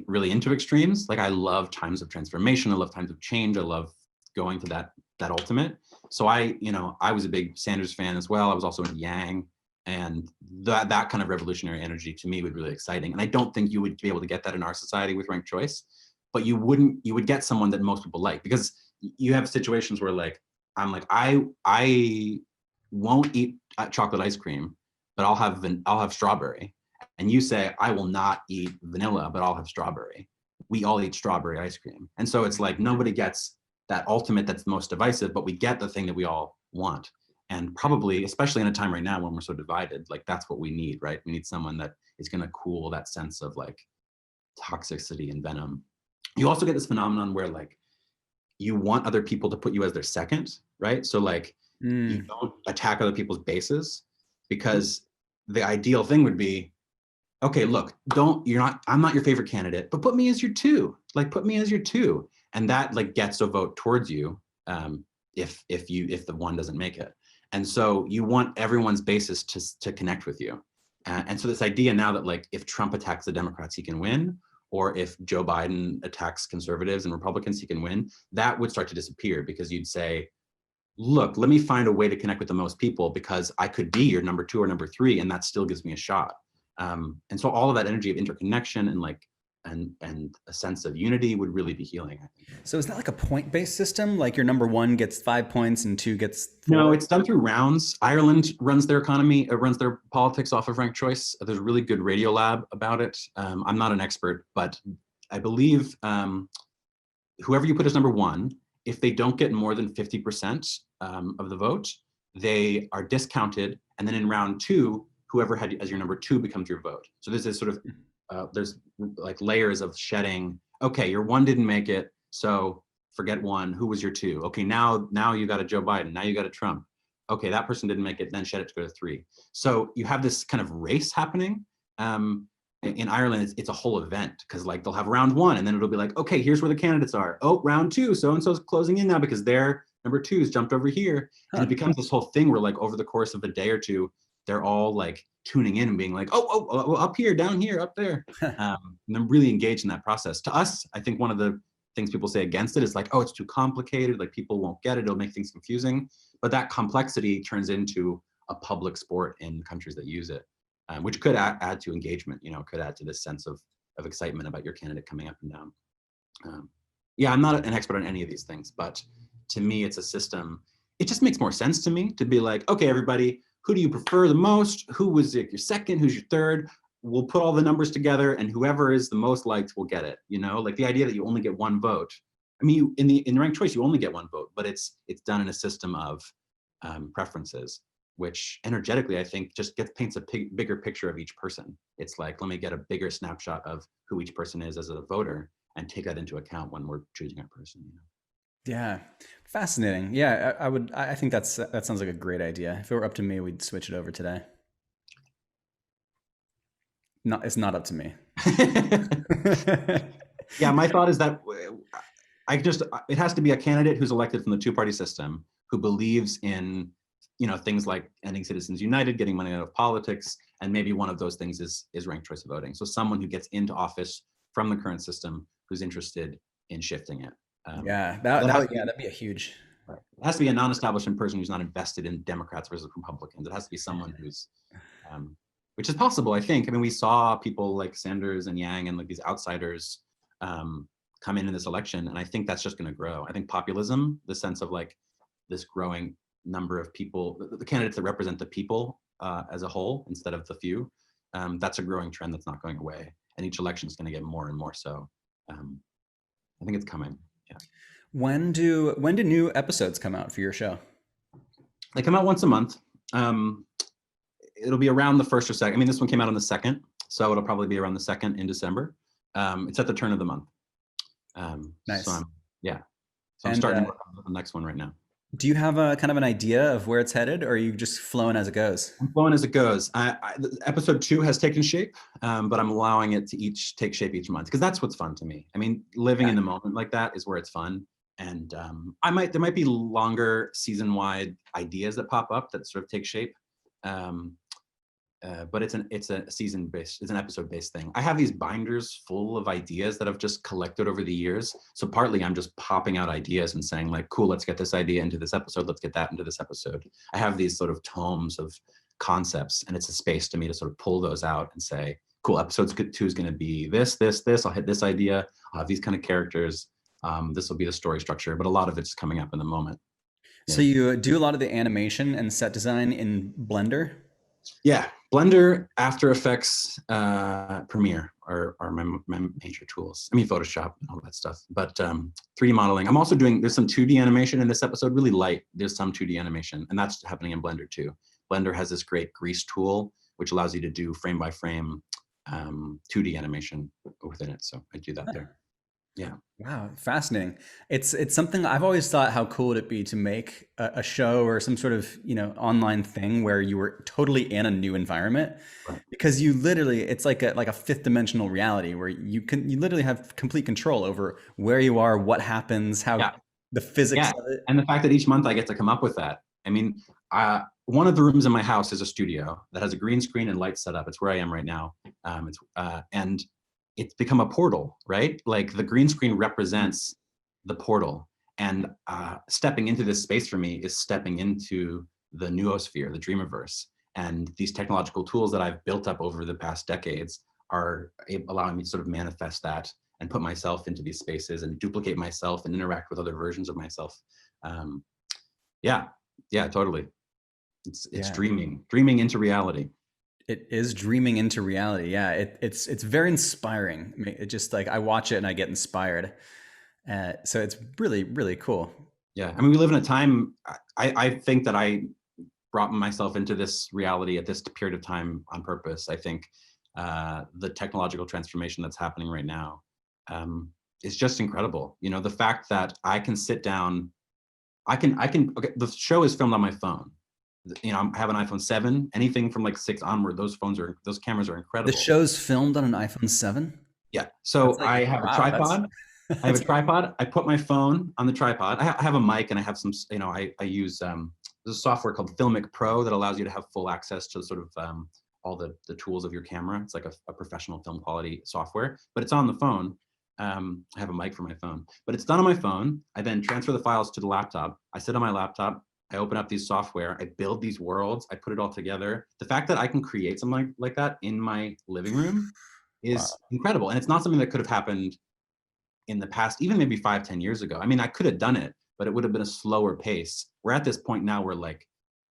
really into extremes. Like I love times of transformation. I love times of change. I love going to that ultimate. So I was a big Sanders fan as well. I was also into Yang, and that kind of revolutionary energy to me would be really exciting. And I don't think you would be able to get that in our society with ranked choice, but you would get someone that most people like, because you have situations where like, I'm like, I won't eat chocolate ice cream, but I'll have strawberry. And you say, I will not eat vanilla, but I'll have strawberry. We all eat strawberry ice cream. And so it's like, nobody gets that ultimate that's most divisive, but we get the thing that we all want. And probably, especially in a time right now when we're so divided, like that's what we need, right? We need someone that is going to cool that sense of like toxicity and venom. You also get this phenomenon where like you want other people to put you as their second, right? So like you don't attack other people's bases, because the ideal thing would be, okay, look, I'm not your favorite candidate, but put me as your two. Like put me as your two. And that like gets a vote towards you if the one doesn't make it. And so you want everyone's basis to connect with you. And so this idea now that like if Trump attacks the Democrats, he can win, or if Joe Biden attacks conservatives and Republicans, he can win, that would start to disappear, because you'd say, look, let me find a way to connect with the most people, because I could be your number two or number three, and that still gives me a shot. And so all of that energy of interconnection and like and a sense of unity would really be healing, I think. So is that like a point-based system? Like your number one gets 5 points and two gets 4? No, it's done through rounds. Ireland runs their economy, runs their politics off of ranked choice. There's a really good radio lab about it. I'm not an expert, but I believe whoever you put as number one, if they don't get more than 50% of the vote, they are discounted. And then in round two, whoever had as your number two becomes your vote. So there's this sort of, there's like layers of shedding. Okay, your one didn't make it, so forget one. Who was your two? Okay, now you got a Joe Biden. Now you got a Trump. Okay, that person didn't make it. Then shed it to go to 3. So you have this kind of race happening. In Ireland, it's a whole event because like they'll have round 1 and then it'll be like, okay, here's where the candidates are. Oh, round 2, so and so's closing in now because their number 2's jumped over here, and it becomes this whole thing where like over the course of a day or two, they're all like tuning in and being like, oh, up here, down here, up there, and I'm really engaged in that process. To us, I think one of the things people say against it is like, oh, it's too complicated, like people won't get it, it'll make things confusing. But that complexity turns into a public sport in countries that use it. Which could add to engagement, could add to this sense of excitement about your candidate coming up and down. Yeah, I'm not an expert on any of these things, but to me, it's a system. It just makes more sense to me to be like, okay, everybody, who do you prefer the most? Who was your second? Who's your third? We'll put all the numbers together, and whoever is the most liked will get it. Like the idea that you only get 1 vote. I mean, in the ranked choice, you only get 1 vote, but it's done in a system of preferences, which energetically, I think, just paints a bigger picture of each person. It's like, let me get a bigger snapshot of who each person is as a voter and take that into account when we're choosing our person. Yeah, fascinating. Yeah, I think that sounds like a great idea. If it were up to me, we'd switch it over today. It's not up to me. Yeah, my thought is that it has to be a candidate who's elected from the 2-party system who believes in things like ending Citizens United, getting money out of politics, and maybe one of those things is ranked choice voting. So someone who gets into office from the current system who's interested in shifting it. That'd be a huge. Right. It has to be a non-establishment person who's not invested in Democrats versus Republicans. It has to be someone who's, which is possible, I think. I mean, we saw people like Sanders and Yang and like these outsiders come in this election, and I think that's just going to grow. I think populism, the sense of like this growing number of people, the candidates that represent the people as a whole instead of the few, that's a growing trend that's not going away, and each election is going to get more and more so. I think it's coming. Yeah. When do new episodes come out for your show? They come out once a month. It'll be around the 1st or 2nd. I mean, this one came out on the 2nd, so it'll probably be around the 2nd in December. It's at the turn of the month. Nice. So I'm starting to work on the next one right now. Do you have a kind of an idea of where it's headed, or are you just flowing as it goes? I'm flowing as it goes. Episode 2 has taken shape, but I'm allowing it to take shape each month because that's what's fun to me. I mean, living in the moment like that is where it's fun. And there might be longer season-wide ideas that pop up that sort of take shape. But it's a season-based, it's an episode-based thing. I have these binders full of ideas that I've just collected over the years. So partly I'm just popping out ideas and saying like, cool, let's get this idea into this episode. Let's get that into this episode. I have these sort of tomes of concepts, and it's a space to me to sort of pull those out and say, cool, episode 2 is going to be this. I'll hit this idea. I'll have these kind of characters. This will be the story structure, but a lot of it's coming up in the moment. Yeah. So you do a lot of the animation and set design in Blender? Yeah, Blender, After Effects, Premiere are my major tools. I mean, Photoshop and all that stuff, but 3D modeling. I'm also there's some 2D animation in this episode, really light. There's some 2D animation, and that's happening in Blender too. Blender has this great grease tool, which allows you to do frame by frame 2D animation within it. So I do that there. Yeah. Wow, fascinating. It's something I've always thought, how cool would it be to make a show or some sort of, online thing where you were totally in a new environment, right. Because you literally, it's like a fifth dimensional reality where you literally have complete control over where you are, what happens, how the physics of it. And the fact that each month I get to come up with that. I mean, one of the rooms in my house is a studio that has a green screen and lights set up. It's where I am right now. And it's become a portal, right? Like the green screen represents the portal, and stepping into this space for me is stepping into the noosphere, the dreamiverse. And these technological tools that I've built up over the past decades are allowing me to sort of manifest that and put myself into these spaces and duplicate myself and interact with other versions of myself. Yeah, totally. It's dreaming into reality. It is dreaming into reality. Yeah, it's very inspiring. I mean, it just like I watch it and I get inspired. So it's really, really cool. Yeah, I mean, we live in a time. I think that I brought myself into this reality at this period of time on purpose. I think the technological transformation that's happening right now is just incredible. You know, the fact that I can sit down, okay, the show is filmed on my phone. You know, I have an iPhone 7, anything from like 6 onward, those cameras are The incredible. show's filmed on an iPhone 7? Yeah. That's So like, I have a wow, that's tripod. I have a that's tripod. I put my phone on the tripod. I have a mic and I have some, you know, I use there's a software called Filmic Pro that allows you to have full access to sort of all the tools of your camera. It's like a professional film quality software, but it's on the phone. I have a mic for my phone, but it's done on my phone. I then transfer the files to the laptop. I sit on my laptop. I open up these software. I build these worlds. I put it all together. The fact that I can create something like that in my living room wow. is incredible. And it's not something that could have happened in the past, even maybe 5, 10 years ago. I mean, I could have done it, but it would have been a slower pace. We're at this point now where like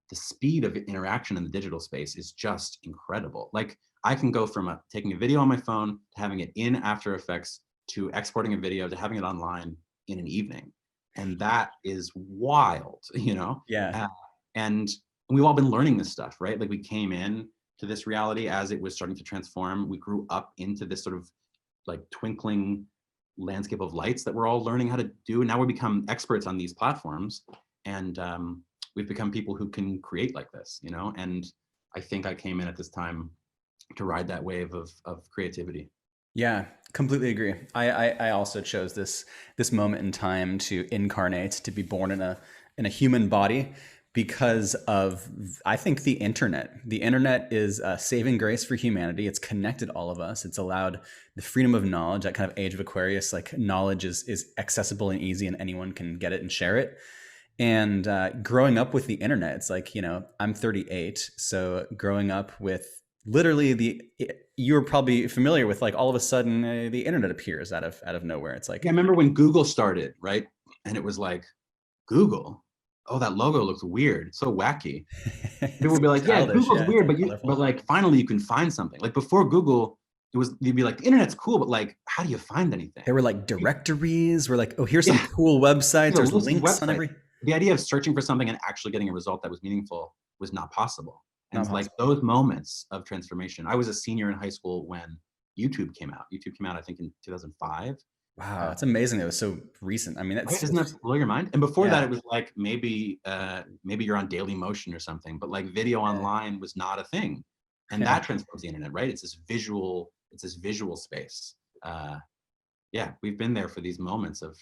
the speed of interaction in the digital space is just incredible. Like I can go from taking a video on my phone to having it in After Effects to exporting a video to having it online in an evening. And that is wild, you know? Yeah. And we've all been learning this stuff, right? Like we came in to this reality as it was starting to transform. We grew up into this sort of like twinkling landscape of lights that we're all learning how to do. And now we become experts on these platforms. And we've become people who can create like this, you know? And I think I came in at this time to ride that wave of creativity. Yeah, completely agree. I also chose this moment in time to incarnate, to be born in a human body because of, I think, the internet. The internet is a saving grace for humanity. It's connected all of us. It's allowed the freedom of knowledge. That kind of age of Aquarius, like knowledge is accessible and easy, and anyone can get it and share it. And growing up with the internet, it's like, you know, I'm 38, so growing up with literally you're probably familiar with, like, all of a sudden the internet appears out of nowhere. It's like, Yeah, I remember when Google started, right? And it was like, Google? Oh, that logo looks weird. It's so wacky. People it's would be like, yeah, childish. Google's Yeah, it's weird, like but colorful. like finally you can find something. Like before Google, it was you'd be like, the internet's cool, but like, how do you find anything? There were like directories. We're like, oh, here's some Yeah, cool websites. a There's list of links on websites. every. The idea of searching for something and actually getting a result that was meaningful was not possible. Not And like possible. those moments of transformation. I was a senior in high school when YouTube came out. YouTube came out, I think, in 2005. Wow, it's amazing. It was so recent. I mean, Right? that's Doesn't that blow your mind? And before that, yeah, it was like maybe you're on Daily Motion or something, but like video online was not a thing, and yeah. that transforms the internet, right? It's this visual space. Yeah, we've been there for these moments of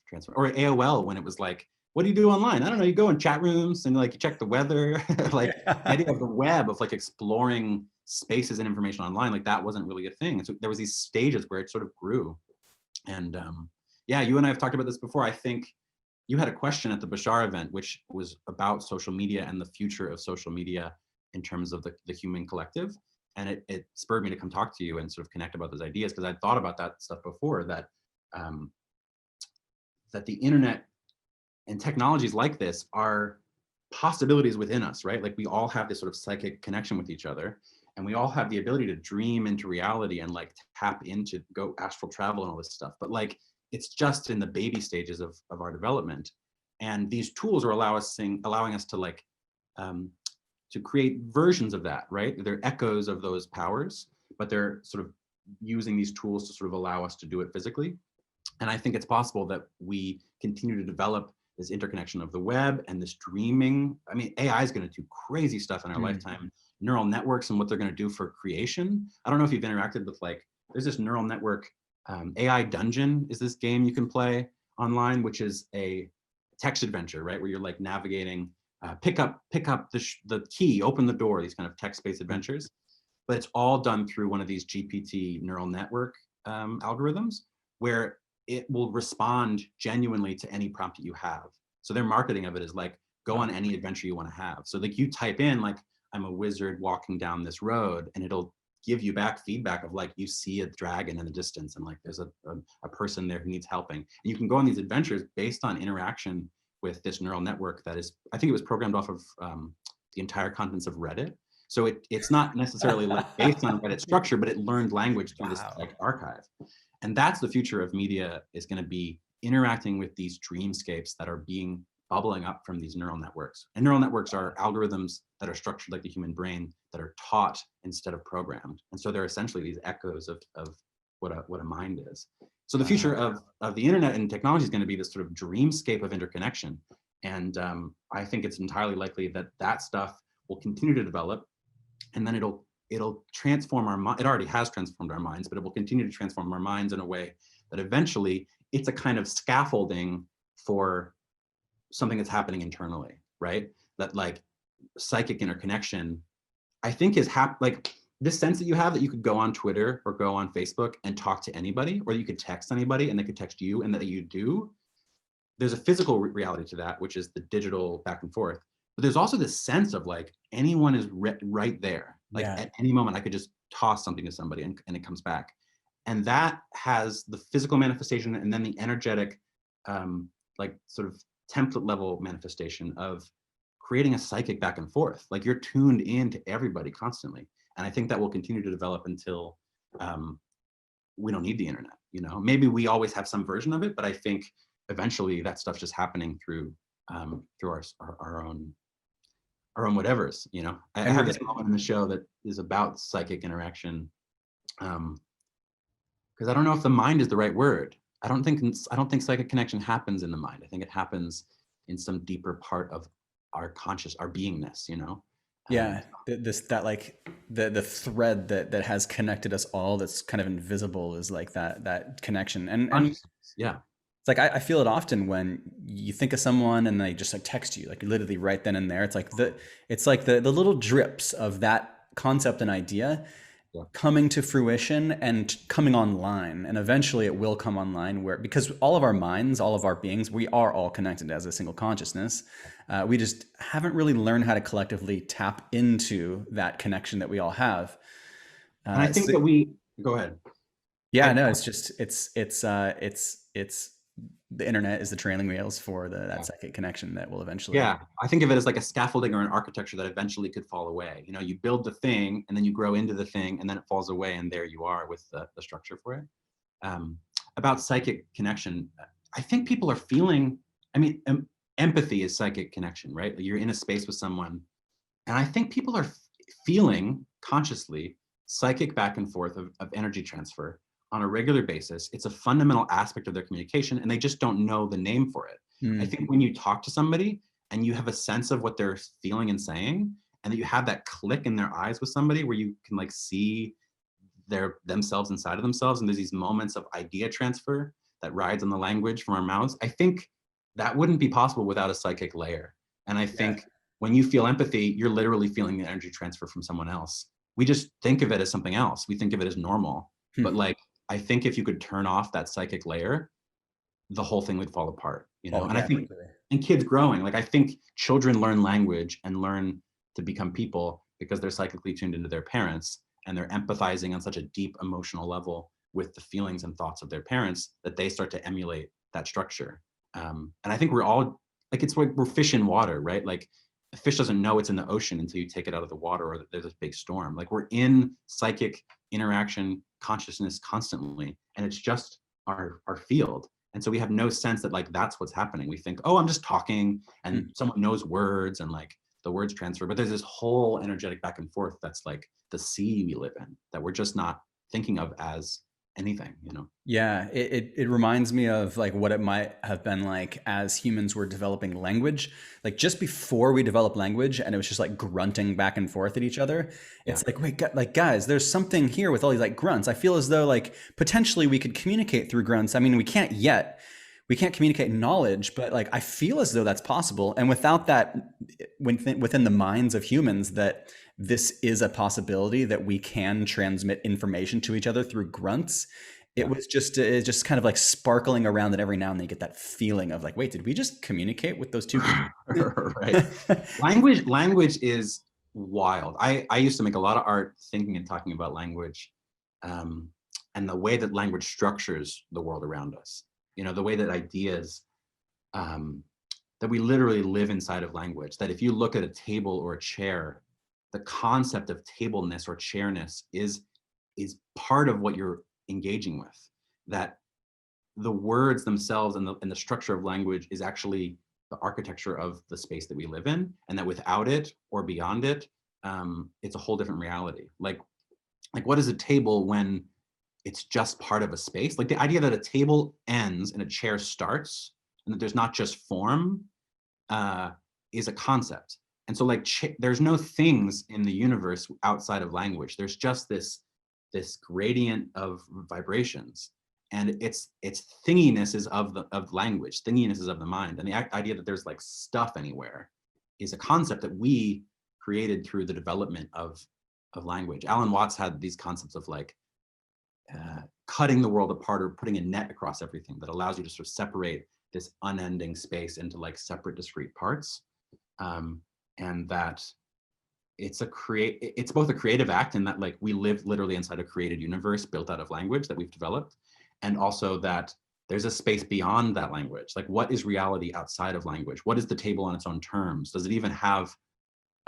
transform. Or AOL when it was like, what do you do online? I don't know. You go in chat rooms and like you check the weather. Like the idea of the web of like exploring spaces and information online, like that wasn't really a thing. And so there was these stages where it sort of grew. And yeah, you and I have talked about this before. I think you had a question at the Bashar event, which was about social media and the future of social media in terms of the human collective. And it spurred me to come talk to you and sort of connect about those ideas because I'd thought about that stuff before, that um, that the internet and technologies like this are possibilities within us, right? Like we all have this sort of psychic connection with each other, and we all have the ability to dream into reality and like tap into go astral travel and all this stuff. But like it's just in the baby stages of our development. And these tools are allowing us to like to create versions of that, right? They're echoes of those powers, but they're sort of using these tools to sort of allow us to do it physically. And I think it's possible that we continue to develop this interconnection of the web and this dreaming. I mean, AI is going to do crazy stuff in our Mm. lifetime. Neural networks and what they're going to do for creation. I don't know if you've interacted with like, there's this neural network, AI Dungeon is this game you can play online, which is a text adventure, right? Where you're like navigating, pick up the key, open the door, these kind of text-based adventures. But it's all done through one of these GPT neural network algorithms where it will respond genuinely to any prompt that you have. So their marketing of it is like, go on any adventure you want to have. So like you type in like, I'm a wizard walking down this road, and it'll give you back feedback of like, you see a dragon in the distance and like there's a person there who needs helping. And you can go on these adventures based on interaction with this neural network that is, I think it was programmed off of the entire contents of Reddit. So it's not necessarily like based on Reddit structure, but it learned language through this Wow. like archive. And that's the future of media, is going to be interacting with these dreamscapes that are being bubbling up from these neural networks. And neural networks are algorithms that are structured like the human brain, that are taught instead of programmed. And so they're essentially these echoes of what a mind is. So the future of the internet and technology is going to be this sort of dreamscape of interconnection. And I think it's entirely likely that that stuff will continue to develop, and then it'll transform our mind. It already has transformed our minds, but it will continue to transform our minds in a way that eventually it's a kind of scaffolding for something that's happening internally, right? That like psychic interconnection, I think is like this sense that you have that you could go on Twitter or go on Facebook and talk to anybody, or you could text anybody and they could text you, and that you do. There's a physical reality to that, which is the digital back and forth. But there's also this sense of like anyone is right there. Like at any moment, I could just toss something to somebody and it comes back. And that has the physical manifestation and then the energetic, like sort of template level manifestation of creating a psychic back and forth. Like you're tuned in to everybody constantly. And I think that will continue to develop until we don't need the internet. You know, maybe we always have some version of it, but I think eventually that stuff's just happening through our own whatevers. You know, I have this moment in the show that is about psychic interaction, because I don't know if the mind is the right word. I don't think psychic connection happens in the mind. I think it happens in some deeper part of our beingness. You know. Yeah, that like the thread that has connected us all, that's kind of invisible, is like that connection. And yeah, it's like I feel it often when you think of someone and they just like text you, like literally right then and there. It's like the little drips of that concept and idea coming to fruition and coming online, and eventually it will come online, where because all of our minds, all of our beings, we are all connected as a single consciousness. We just haven't really learned how to collectively tap into that connection that we all have. And I think that we go ahead. Yeah, no, it's just it's the internet is the trailing wheels for that psychic connection that will eventually. Yeah, I think of it as like a scaffolding or an architecture that eventually could fall away. You know, you build the thing and then you grow into the thing and then it falls away, and there you are with the structure for it. About psychic connection, I think people are feeling, I mean, empathy is psychic connection, right? You're in a space with someone, and I think people are feeling consciously psychic back and forth of energy transfer on a regular basis. It's a fundamental aspect of their communication, and they just don't know the name for it. I think when you talk to somebody and you have a sense of what they're feeling and saying, and that you have that click in their eyes with somebody where you can like see themselves inside of themselves, and there's these moments of idea transfer that rides on the language from our mouths, I think that wouldn't be possible without a psychic layer. And I think when you feel empathy, you're literally feeling the energy transfer from someone else. We just think of it as something else. We think of it as normal. But like, I think if you could turn off that psychic layer, the whole thing would fall apart, you know? And I think, and kids growing, like I think children learn language and learn to become people because they're psychically tuned into their parents, and they're empathizing on such a deep emotional level with the feelings and thoughts of their parents that they start to emulate that structure. And I think we're all, like, it's like we're fish in water, right? Like a fish doesn't know it's in the ocean until you take it out of the water or there's a big storm. Like we're in psychic interaction, consciousness constantly, and it's just our field. And so we have no sense that like that's what's happening. We think, oh, I'm just talking and someone knows words and like the words transfer, but there's this whole energetic back and forth that's like the sea we live in that we're just not thinking of as anything, you know? Yeah, it reminds me of like what it might have been like as humans were developing language, like just before we developed language, and it was just like grunting back and forth at each other. It's like, wait, like guys, there's something here with all these like grunts. I feel as though like potentially we could communicate through grunts. I mean, we can't yet. We can't communicate knowledge, but like I feel as though that's possible. And without that, within the minds of humans, that this is a possibility that we can transmit information to each other through grunts. It was just it's just kind of like sparkling around it every now and then. You get that feeling of like, wait, did we just communicate with those two? Right. Language is wild. I used to make a lot of art thinking and talking about language, and the way that language structures the world around us. You know, the way that ideas, that we literally live inside of language, that if you look at a table or a chair, the concept of tableness or chairness is part of what you're engaging with. That the words themselves and the structure of language is actually the architecture of the space that we live in, and that without it or beyond it, it's a whole different reality. Like what is a table when it's just part of a space. Like the idea that a table ends and a chair starts, and that there's not just form, is a concept. And so like there's no things in the universe outside of language. There's just this gradient of vibrations, and it's thinginess is of language, thinginess is of the mind. And the idea that there's like stuff anywhere is a concept that we created through the development of language. Alan Watts had these concepts of like cutting the world apart, or putting a net across everything that allows you to sort of separate this unending space into like separate discrete parts. And that it's both a creative act in that like we live literally inside a created universe built out of language that we've developed, and also that there's a space beyond that language. Like, what is reality outside of language? What is the table on its own terms? Does it even have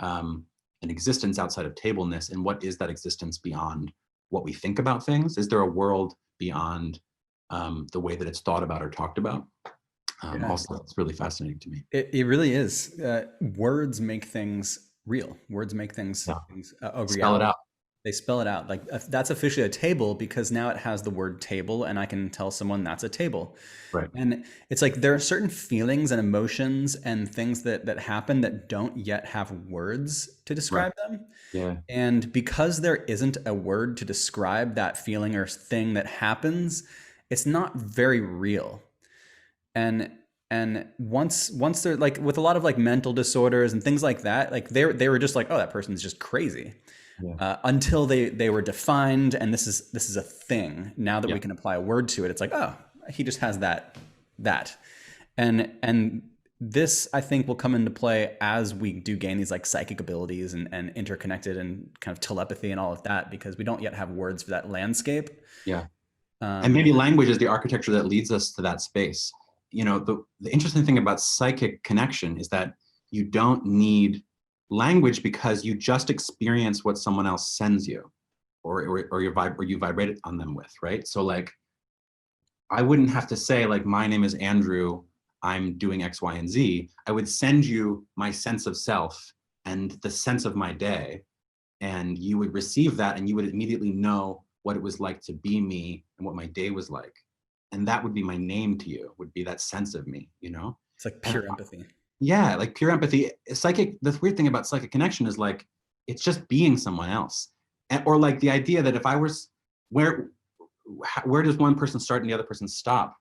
an existence outside of tableness? And what is that existence beyond what we think about things? Is there a world beyond the way that it's thought about or talked about? Also, it's really fascinating to me. It really is. Words make things real. Words make things, Yeah. a reality. Spell it out. They spell it out. Like that's officially a table because now it has the word table, and I can tell someone that's a table. Right. And it's like there are certain feelings and emotions and things that happen that don't yet have words to describe them. Yeah. And because there isn't a word to describe that feeling or thing that happens, it's not very real. And once they're like, with a lot of like mental disorders and things like that, like they were just like, oh, that person's just crazy. Yeah. Until they were defined, and this is a thing now that Yeah. we can apply a word to it. It's like, oh, he just has that, and this I think will come into play as we do gain these like psychic abilities and interconnected and kind of telepathy and all of that, because we don't yet have words for that landscape. Yeah. And maybe language is the architecture that leads us to that space. You know, the interesting thing about psychic connection is that you don't need language because you just experience what someone else sends you, or you vibrate on them with, right? So like, I wouldn't have to say like, my name is Andrew, I'm doing X, Y, and Z. I would send you my sense of self and the sense of my day, and you would receive that, and you would immediately know what it was like to be me and what my day was like. And that would be my name to you, would be that sense of me, you know? It's like pure empathy. Yeah, like pure empathy. The weird thing about psychic connection is like, it's just being someone else. Or like the idea that if I was, where does one person start and the other person stop?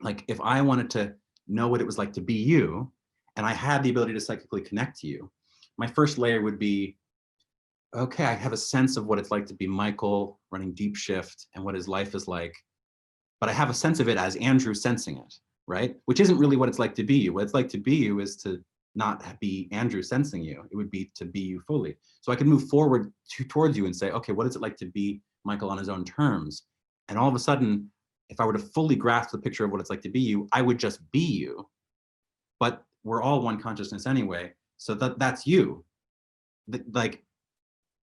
Like if I wanted to know what it was like to be you, and I had the ability to psychically connect to you, my first layer would be, okay, I have a sense of what it's like to be Michael running deep shift and what his life is like. But I have a sense of it as Andrew sensing it, right? Which isn't really what it's like to be you. What it's like to be you is to not be Andrew sensing you. It would be to be you fully. So I can move forward towards you and say, okay, what is it like to be Michael on his own terms? And all of a sudden, if I were to fully grasp the picture of what it's like to be you, I would just be you. But we're all one consciousness anyway. So that's you. Like,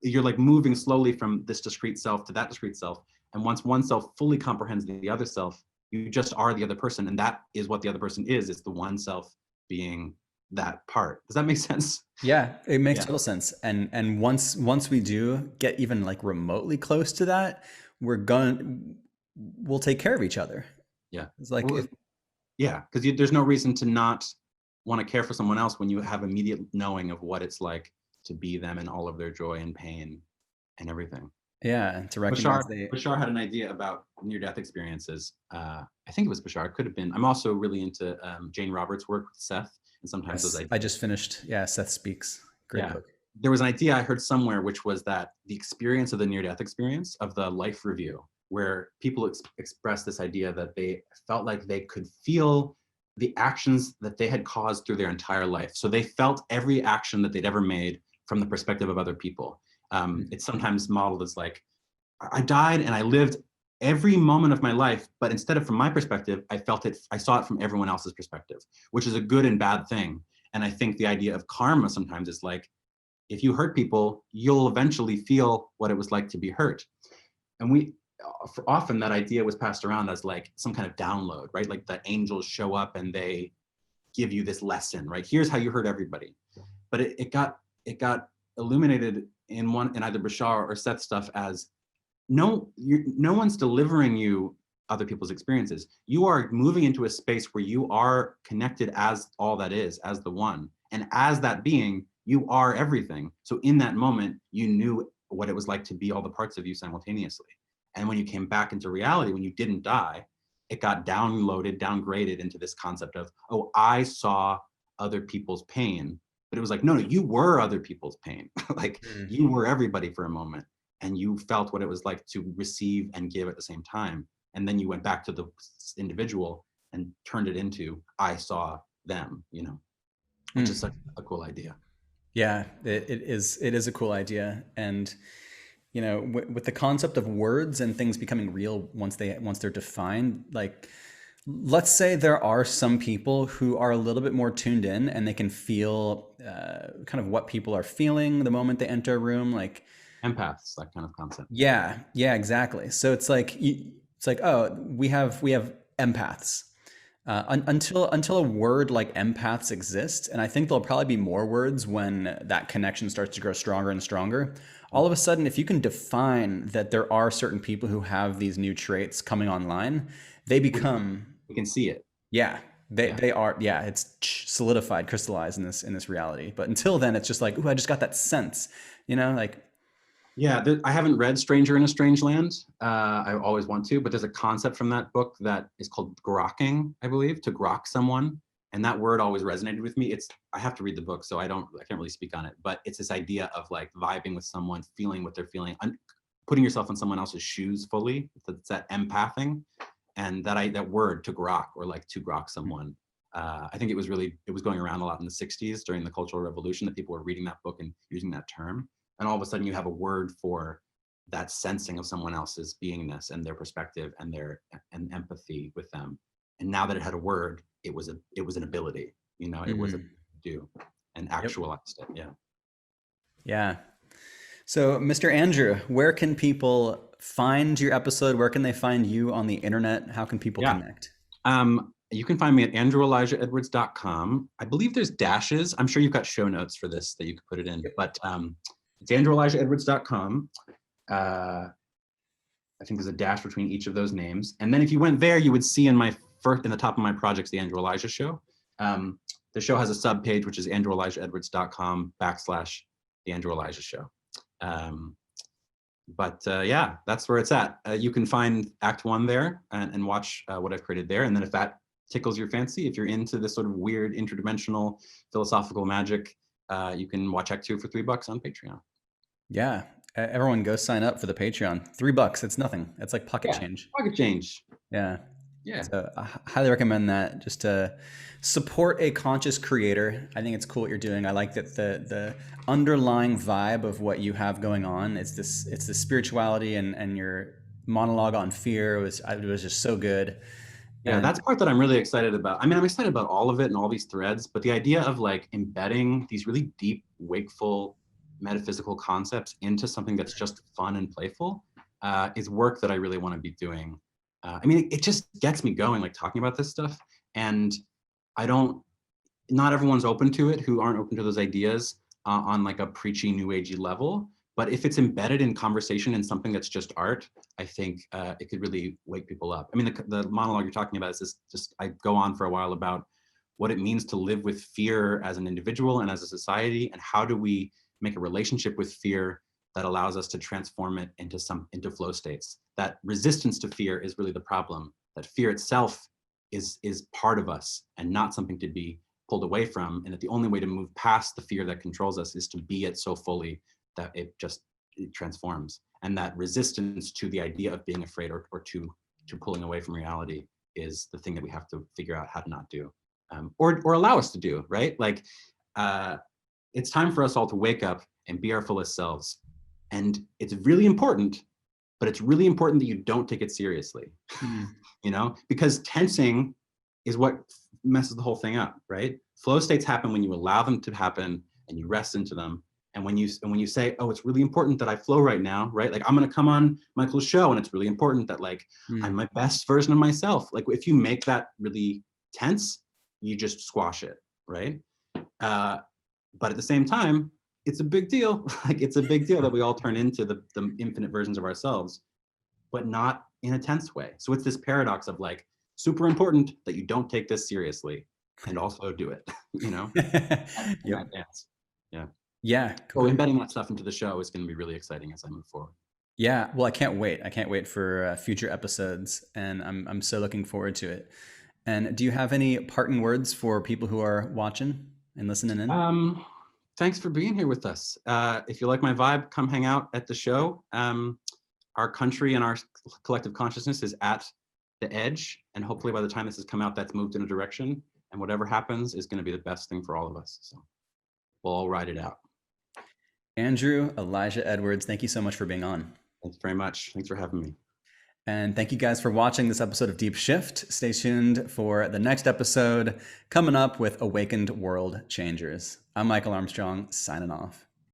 you're like moving slowly from this discrete self to that discrete self. And once one self fully comprehends the other self, you just are the other person. And that is what the other person is. It's the one self being that part. Does that make sense? Yeah, it makes total sense. And once we do get even like remotely close to that, we'll take care of each other. Yeah. It's like, well, yeah, because there's no reason to not want to care for someone else when you have immediate knowing of what it's like to be them and all of their joy and pain and everything. yeah, to recognize Bashar had an idea about near-death experiences. I think it was Bashar. It could have been. I'm also really into Jane Roberts' work with Seth, and sometimes those ideas. I just finished. Yeah, Seth Speaks. Great book. There was an idea I heard somewhere, which was that the experience of the near-death experience of the life review, where people expressed this idea that they felt like they could feel the actions that they had caused through their entire life. So they felt every action that they'd ever made from the perspective of other people. It's sometimes modeled as like, I died and I lived every moment of my life, but instead of from my perspective, I saw it from everyone else's perspective, which is a good and bad thing. And I think the idea of karma sometimes is like, if you hurt people, you'll eventually feel what it was like to be hurt. And often that idea was passed around as like some kind of download, right? Like the angels show up and they give you this lesson, right? Here's how you hurt everybody. But it got illuminated in either Bashar or Seth's stuff as, no one's delivering you other people's experiences. You are moving into a space where you are connected as all that is, as the one. And as that being, you are everything. So in that moment, you knew what it was like to be all the parts of you simultaneously. And when you came back into reality, when you didn't die, it got downloaded, downgraded into this concept of, oh, I saw other people's pain. But it was like, no, you were other people's pain. Like you were everybody for a moment, and you felt what it was like to receive and give at the same time. And then you went back to the individual and turned it into, I saw them, which is such a cool idea. Yeah, it is. It is a cool idea, and with the concept of words and things becoming real once they're defined, like let's say there are some people who are a little bit more tuned in and they can feel kind of what people are feeling the moment they enter a room, like Empaths, that kind of concept. yeah, exactly. So it's like oh, we have empaths. Until a word like empaths exists, and I think there'll probably be more words when that connection starts to grow stronger and stronger. All of a sudden, if you can define that there are certain people who have these new traits coming online, they become We can see it. yeah, Yeah. they are it's solidified, crystallized in this reality. But until then, it's just like, ooh, I just got that sense, like Yeah, I haven't read Stranger in a Strange Land. I always want to, but there's a concept from that book that is called grokking, I believe, to grok someone. And that word always resonated with me. I have to read the book, so I can't really speak on it, but it's this idea of like vibing with someone, feeling what they're feeling, putting yourself in someone else's shoes fully. It's that empathing. And that word to grok, or like to grok someone. I think it was going around a lot in the 60s during the Cultural Revolution, that people were reading that book and using that term. And all of a sudden you have a word for that sensing of someone else's beingness and their perspective and empathy with them. And now that it had a word, it was an ability, it was a do, and actualized it. Yeah. yeah. So, Mr. Andrew, where can people find your episode? Where can they find you on the internet? How can people Yeah. connect? You can find me at andrewelijahedwards.com. I believe there's dashes. I'm sure you've got show notes for this that you could put it in, but it's andrewelijahedwards.com. I think there's a dash between each of those names. And then if you went there, you would see in the top of my projects, The Andrew Elijah Show. The show has a sub page, which is andrewelijahedwards.com/The Andrew Elijah Show. Yeah, that's where it's at. You can find Act 1 there and watch what I've created there. And then if that tickles your fancy, if you're into this sort of weird interdimensional philosophical magic, you can watch Act 2 for $3 on Patreon. Yeah. Everyone go sign up for the Patreon. $3. It's nothing. It's like pocket change. Pocket change. Yeah. Yeah. So I highly recommend that, just to support a conscious creator. I think it's cool what you're doing. I like that the underlying vibe of what you have going on. It's the spirituality and your monologue on fear was just so good. Yeah, that's the part that I'm really excited about. I mean, I'm excited about all of it and all these threads, but the idea of like embedding these really deep, wakeful, metaphysical concepts into something that's just fun and playful is work that I really want to be doing. I mean, it just gets me going, like talking about this stuff. And not everyone's open to it who aren't open to those ideas on like a preachy, new agey level. But if it's embedded in conversation in something that's just art, I think it could really wake people up. I mean, the monologue you're talking about is just, I go on for a while about what it means to live with fear as an individual and as a society, and how do we make a relationship with fear that allows us to transform it into flow states. That resistance to fear is really the problem. That fear itself is part of us and not something to be pulled away from, and that the only way to move past the fear that controls us is to be it so fully that it transforms. And that resistance to the idea of being afraid or to pulling away from reality is the thing that we have to figure out how to not do, or allow us to do, right? Like, it's time for us all to wake up and be our fullest selves. And it's really important, but it's really important that you don't take it seriously, because tensing is what messes the whole thing up, right? Flow states happen when you allow them to happen and you rest into them. And when you say, oh, it's really important that I flow right now, right? Like, I'm going to come on Michael's show and it's really important that like I'm my best version of myself. Like, if you make that really tense, you just squash it, right? But at the same time, it's a big deal. Like, it's a big deal that we all turn into the infinite versions of ourselves. but not in a tense way. So it's this paradox of like super important that you don't take this seriously and also do it, you know, at Yep. dance. Yeah. Yeah. So embedding that stuff into the show is going to be really exciting as I move forward. Yeah. Well, I can't wait. I can't wait for future episodes, and I'm so looking forward to it. And do you have any parting words for people who are watching and listening in? Thanks for being here with us. If you like my vibe, come hang out at the show. Our country and our collective consciousness is at the edge, and hopefully by the time this has come out, that's moved in a direction, and whatever happens is going to be the best thing for all of us. So we'll all ride it out. Andrew Elijah Edwards, thank you so much for being on. Thanks very much. Thanks for having me. And thank you guys for watching this episode of Deep Shift. Stay tuned for the next episode coming up with Awakened World Changers. I'm Michael Armstrong, signing off.